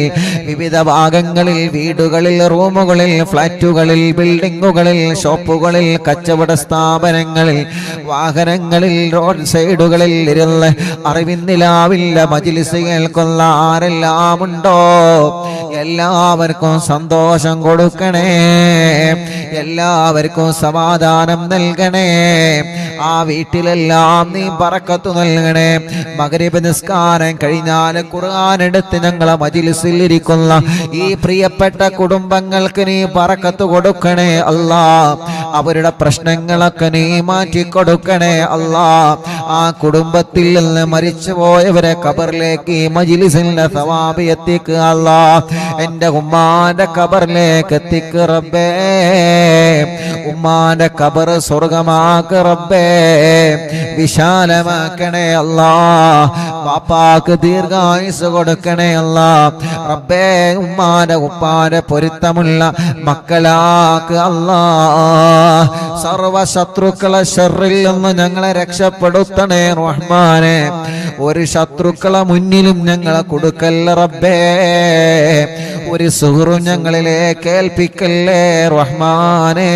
വിവിധ ഭാഗങ്ങളിൽ, വീടുകളിൽ, റൂമുകളിൽ, ഫ്ലാറ്റുകളിൽ, ബിൽഡിങ്ങുകളിൽ, ഷോപ്പുകളിൽ, കച്ചവട സ്ഥാപനങ്ങളിൽ, വാഹനങ്ങളിൽ, റോഡ് സൈഡുകളിൽ ഇരുന്ന് അറിവിന്നിലാവില്ല മജ്ലിസ് കേൾക്കുന്ന ആരെല്ലാം ഉണ്ടോ എല്ലാവർക്കും സന്തോഷം കൊടുക്കണേ, എല്ലാവർക്കും സമാധാനം നൽകണേ. ആ വീട്ടിലെല്ലാം നീ ബറക്കത്ത് നൽകണേ. മഗ്രിബ് നിസ്കാരം കഴിഞ്ഞാൽ ഖുർആൻ എടുത്ത് ഞങ്ങളെ മജ്ലിസിൽ ഇരിക്കുന്ന ഈ പ്രിയപ്പെട്ട കുടുംബങ്ങൾക്ക് നീ ബറക്കത്ത് കൊടുക്കണേ അല്ലാ. അവരുടെ പ്രശ്നങ്ങളൊക്കെ നീ മാറ്റി കൊടുക്കണേ അല്ലാ. ആ കുടുംബത്തിൽ നിന്ന് മരിച്ചുപോയവരെ ഖബറിലേക്ക് ഈ മജ്ലിസിന്റെ സവാബ് എത്തിക്കുക അല്ലാ. എന്റെ ഉമ്മാന്റെ ഖബറിലേക്ക് എത്തിക്ക് റബ്ബേ. ഉമ്മാന്റെ ഖബർ സ്വർഗമാക്ക് റബ്ബേ, വിശാലമാക്കണേ അല്ലാ. വാപ്പാക്ക് ദീർഘായുസ് കൊടുക്കണേ അല്ലാ റബ്ബേ. ഉമ്മാന്റെ ഉപ്പാന്റെ പൊരുത്തമുള്ള മക്കളാക്ക് അല്ലാ. സർവ ശത്രുക്കളെ ശർറിൽ നിന്ന് ഞങ്ങളെ രക്ഷപ്പെടുത്തണേ റഹ്മാനെ. ഒരു ശത്രുക്കളെ മുന്നിലും ഞങ്ങളെ കൊടുക്കല്ല റബ്ബേ. ഒരു സുഹൃത്തും ഞങ്ങളിലേക്ക് ഏൽപ്പിക്കല്ലേ റഹ്മാനെ.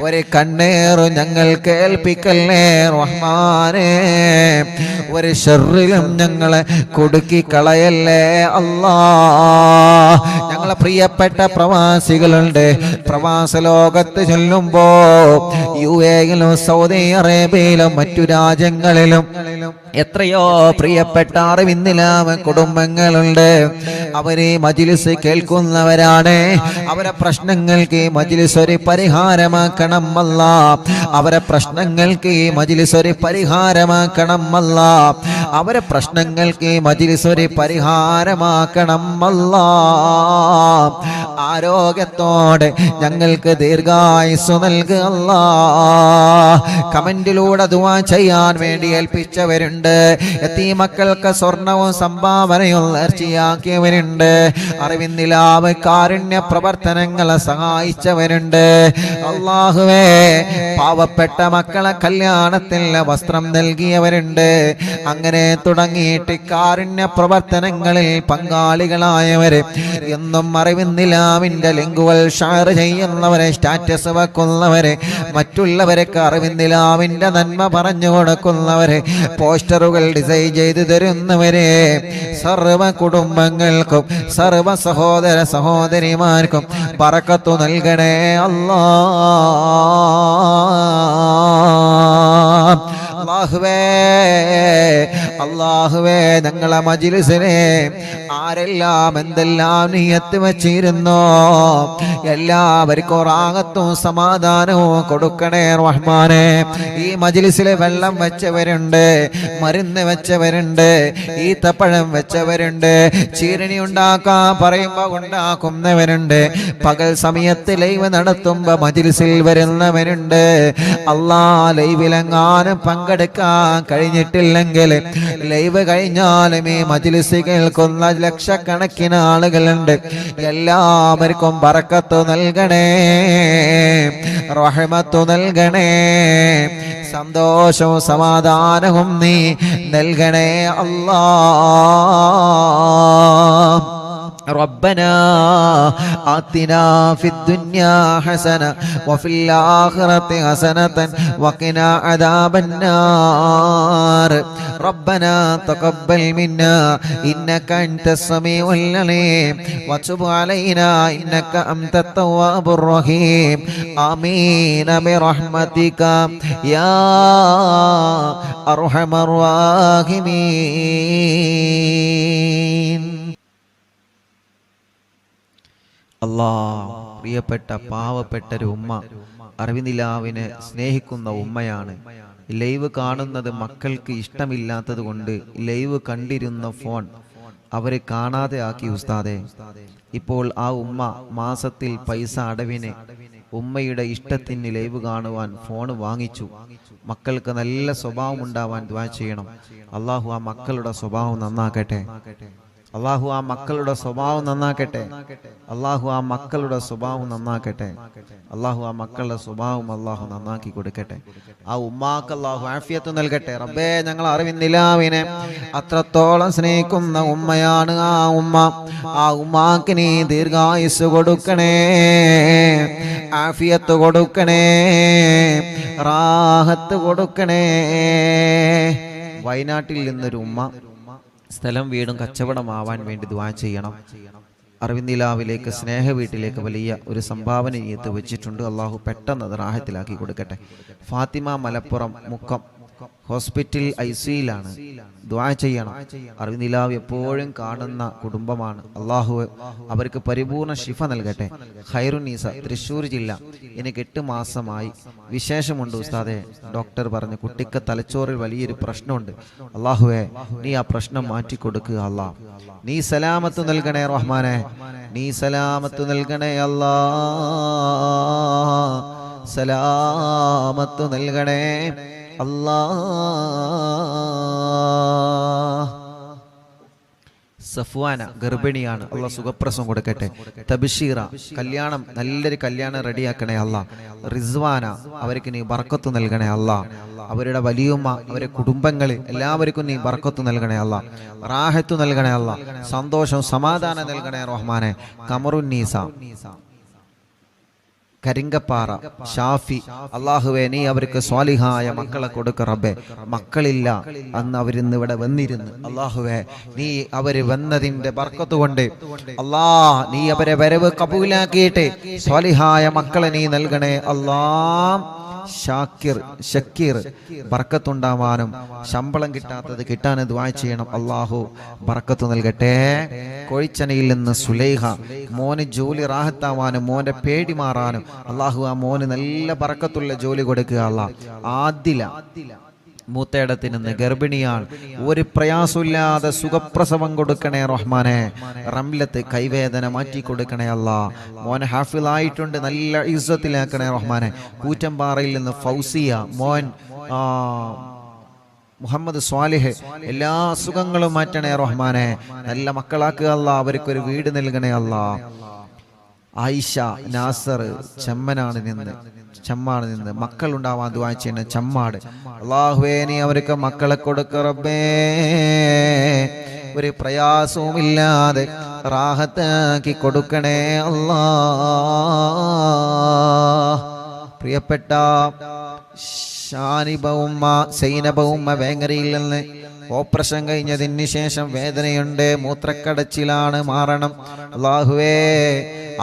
ഒരു കണ്ണേറും ഞങ്ങൾ കേൾപ്പിക്കല്ലേ റഹ്മാനെ. ഒരു ശർറിലും ഞങ്ങളെ കുടുക്കി കളയല്ലേ അല്ലാ. ഞങ്ങളെ പ്രിയപ്പെട്ട പ്രവാസികളുണ്ട്. പ്രവാസ ലോകത്ത് ചൊല്ലുമ്പോ UAയിലും സൗദി അറേബ്യയിലും മറ്റു രാജ്യങ്ങളിലും എത്രയോ പ്രിയപ്പെട്ട അറിവിന്നിലാമ കുടുംബങ്ങളുണ്ട്. അവര് മജ്ലിസ് കേൾക്കുന്നവരാണ്. അവരെ പ്രശ്നങ്ങൾക്ക് മജ്ലിസ് ഒരു പരിഹാരമാക്കണം അല്ലാ. അവരെ പ്രശ്നങ്ങൾക്ക് മജ്ലിസ് ഒരു പരിഹാരമാക്കണം അല്ലാ. അവരെ പ്രശ്നങ്ങൾക്ക് മജ്ലിസ് ഒരു പരിഹാരമാക്കണം അല്ലാ. ആരോഗ്യത്തോടെ ഞങ്ങൾക്ക് ദീർഘായുസ്സു നൽകുക അല്ലാ. കമന്റിലൂടെ ദുആ ചെയ്യാൻ വേണ്ടി ഏൽപ്പിച്ചവരുണ്ട്. യതീമക്കൾക്ക് സ്വർണവും സംഭാവനയും നേർച്ചയാക്കിയവരുണ്ട്. അറിവിന്നിലാവ് കാരുണ്യ പ്രവർത്തനങ്ങളെ സഹായിച്ചവരുണ്ട്. അല്ലാഹുവേ, പാവപ്പെട്ട മക്കളെ കല്യാണത്തിൽ വസ്ത്രം നൽകിയവരുണ്ട്. അങ്ങനെ തുടങ്ങിയിട്ട് കാരുണ്യ പ്രവർത്തനങ്ങളിൽ പങ്കാളികളായവര് എന്നും അറിവിന്നിലാവിന്റെ ലിങ്കുകൾ ഷെയർ ചെയ്യുന്നവരെ, സ്റ്റാറ്റസ് വെക്കുന്നവരെ, മറ്റുള്ളവർക്ക് അറിവിന്നിലാവിന്റെ നന്മ പറഞ്ഞു കൊടുക്കുന്നവരെ, പോസ്റ്ററുകൾ ഡിസൈൻ ചെയ്തു തരുന്നവരെ, സർവ കുടുംബങ്ങൾക്കും സർവ സഹോദര സഹോദരിമാർക്കും ബറക്കത്ത് നൽകണേ അല്ലാ. അല്ലാഹുവേ, ഞങ്ങളെ മജ്ലിസിനെ ആരെല്ലാം എന്തെല്ലാം നിയത്ത് വെച്ചിരുന്നോ എല്ലാവർക്കും റാഹത്തും സമാധാനവും കൊടുക്കണേ റഹ്മാനെ. ഈ മജ്ലിസിലെ വെള്ളം വെച്ചവരുണ്ട്, മരുന്ന് വെച്ചവരുണ്ട്, ഈത്തപ്പഴം വെച്ചവരുണ്ട്, ചീരണി ഉണ്ടാക്കാൻ പറയുമ്പോ ഉണ്ടാക്കുന്നവരുണ്ട്, പകൽ സമയത്ത് ലൈവ് നടത്തുമ്പോ മജ്ലിസിൽ വരുന്നവരുണ്ട്. അല്ലാ, ലൈവിലെങ്ങാനും പങ്കെടുക്കാൻ കഴിഞ്ഞിട്ടില്ലെങ്കിൽ ലൈവ് കഴിഞ്ഞാലും ഈ മജ്ലിസ് കേൾക്കുന്ന ലക്ഷക്കണക്കിന് ആളുകളുണ്ട്. എല്ലാവർക്കും ബറക്കത്ത് നൽകണേ, റഹ്മത്ത് നൽകണേ, സന്തോഷവും സമാധാനവും നീ നൽകണേ അല്ലാ. ربنا آتنا في الدنيا حسنة وفي الآخرة حسنة وقنا عذاب النار. ربنا تقبل منا إنك أنت السميع العليم وتب علينا إنك أنت التواب الرحيم. آمين برحمتك يا أرحم الراحمين. അല്ലാഹ്, പ്രിയപ്പെട്ട പാവപ്പെട്ട ഒരു ഉമ്മ, അറിവിനിലാവിനെ സ്നേഹിക്കുന്ന ഉമ്മയാണ്. ലൈവ് കാണുന്നത് മക്കൾക്ക് ഇഷ്ടമില്ലാത്തത് കൊണ്ട് ലൈവ് കണ്ടിരുന്ന ഫോൺ അവരെ കാണാതെ ആക്കി ഉസ്താദെ. ഇപ്പോൾ ആ ഉമ്മ മാസത്തിൽ പൈസ അടവിന് ഉമ്മയുടെ ഇഷ്ടത്തിന് ലൈവ് കാണുവാൻ ഫോൺ വാങ്ങിച്ചു. മക്കൾക്ക് നല്ല സ്വഭാവം ഉണ്ടാവാൻ ദുആ ചെയ്യണം. അള്ളാഹു ആ മക്കളുടെ സ്വഭാവം നന്നാക്കട്ടെ. അള്ളാഹു ആ മക്കളുടെ സ്വഭാവം നന്നാക്കട്ടെ. അള്ളാഹു ആ മക്കളുടെ സ്വഭാവം നന്നാക്കട്ടെ. അള്ളാഹു ആ മക്കളുടെ സ്വഭാവം അള്ളാഹു നന്നാക്കി കൊടുക്കട്ടെ. ആ ഉമ്മാക്ക് അള്ളാഹു ആഫിയത്ത് നൽകട്ടെ. റബ്ബേ, ഞങ്ങൾ അറിവിന്നിലാവിനെ അത്രത്തോളം സ്നേഹിക്കുന്ന ഉമ്മയാണ് ആ ഉമ്മ. ആ ഉമ്മാക്ക് നീ ദീർഘായുസ് കൊടുക്കണേ, ആഫിയത്ത് കൊടുക്കണേ, റാഹത്ത് കൊടുക്കണേ. വയനാട്ടിൽ നിന്നൊരു ഉമ്മ സ്ഥലം വീടും കച്ചവടമാവാൻ വേണ്ടി ദുആ ചെയ്യണം. അറിവിന്ദിലാവിലേക്ക് സ്നേഹ വീട്ടിലേക്ക് വലിയ ഒരു സംഭാവന നീയത്ത് വെച്ചിട്ടുണ്ട്. അള്ളാഹു പെട്ടെന്ന് അത് റാഹത്തിലാക്കി കൊടുക്കട്ടെ. ഫാത്തിമ മലപ്പുറം മുക്കം ഹോസ്പിറ്റൽ ICUയിലാണ്. ദുആ ചെയ്യണം. അറിവിന്ദിലാവ് എപ്പോഴും കാണുന്ന കുടുംബമാണ്. അള്ളാഹു അവർക്ക് പരിപൂർണ ശിഫ നൽകട്ടെ. ഖൈറുന്നീസ തൃശ്ശൂർ ജില്ല. എനിക്ക് 8 മാസമായി. വിശേഷമുണ്ട് ഉസ്താദെ. ഡോക്ടർ പറഞ്ഞു കുട്ടിക്ക് തലച്ചോറിൽ വലിയൊരു പ്രശ്നമുണ്ട്. അള്ളാഹുവേ, നീ ആ പ്രശ്നം മാറ്റി കൊടുക്കുക. അല്ലാ, നീ സലാമത്ത് നൽകണേ റഹ്മാനെ, നീ സലാമത്ത് നൽകണേ അല്ലാ, സലാമത്ത് നൽകണേ അല്ലാ. സഫ്വാന ഗർഭിണിയാണ്. അള്ളാഹ് സുഖപ്രസവം കൊടുക്കട്ടെ. തബ്ഷീറ കല്യാണം, നല്ലൊരു കല്യാണം റെഡിയാക്കണേ അല്ലാ. റിസ്വാന അവർക്ക് നീ ബർക്കത്ത് നൽകണേ അല്ലാ. അവരുടെ വലിയുമ്മ, അവരുടെ കുടുംബങ്ങൾ എല്ലാവർക്കും നീ ബർക്കത്ത് നൽകണേ അല്ലാ. റാഹത്ത് നൽകണേ അല്ലാ. സന്തോഷം സമാധാനം നൽകണേ റഹ്മാനെ. കമറുന്നീസ കരിങ്കപ്പാറ ഷാഫി, അള്ളാഹുവേ, നീ അവർക്ക് സ്വാലിഹായ മക്കളെ കൊടുക്ക റബ്ബേ. മക്കളില്ല, അന്ന് അവരിന്ന് ഇവിടെ വന്നിരുന്നു. അള്ളാഹുവേ, നീ അവര് വന്നതിന്റെ ബർക്കത്ത് കൊണ്ട് അല്ലാ, നീ അവരെ വരവ് കബൂലാക്കിയിട്ട് സ്വാലിഹായ മക്കളെ നീ നൽകണേ അല്ലാ. ഷക്കീർ ബർക്കത്തുണ്ടാവാനും ശമ്പളം കിട്ടാത്തത് കിട്ടാനും ദുആ ചെയ്യണം. അള്ളാഹു ബർക്കത്ത് നൽകട്ടെ. കൊഴിച്ചനയിൽ നിന്ന് സുലൈഹ, മോന് ജോലി റാഹത്താവാനും മോന്റെ പേടി മാറാനും അള്ളാഹു ആ മോന് നല്ല ബർക്കത്തുള്ള ജോലി കൊടുക്കുക. അല്ലാഹ് ആദില മൂത്തേടത്തിൽ നിന്ന് ഗർഭിണിയാണ്. ഒരു പ്രയാസമില്ലാതെ സുഖപ്രസവം കൊടുക്കണേ റഹ്മാനെ. റംലത്ത് കൈവേദന മാറ്റി കൊടുക്കണേ അല്ലാ. മോൻ ഹാഫിളായിട്ടുണ്ട്, നല്ല ഇസ്സത്തിലാക്കണേ റഹ്മാനെ. കൂറ്റമ്പാറയിൽ നിന്ന് ഫൗസിയ മോൻ മുഹമ്മദ് സ്വാലിഹ്, എല്ലാ അസുഖങ്ങളും മാറ്റണേ റഹ്മാനെ. നല്ല മക്കളാക്കുക അല്ലാ. അവർക്കൊരു വീട് നൽകണേ അല്ലാ. ആയിഷ നാസർ ചെമ്മാട് നിന്ന് മക്കൾ ഉണ്ടാവാൻ ദുആ ചെയ്യുന്ന ചെമ്മാട്. അല്ലാഹുവേ, നീ അവർക്ക് മക്കളെ കൊടുക്ക റബ്ബേ. ഒരു പ്രയാസവും ഇല്ലാതെ റാഹത്താക്കി കൊടുക്കണേ അല്ലാ. പ്രിയപ്പെട്ട ഷാനിബ ഉമ്മ, സൈനബ ഉമ്മ വേങ്ങരയിൽ നിന്ന് ഓപ്പറേഷൻ കഴിഞ്ഞതിന് ശേഷം വേദനയുണ്ട്, മൂത്രക്കടച്ചിലാണ്, മാറണം. അല്ലാഹുവേ,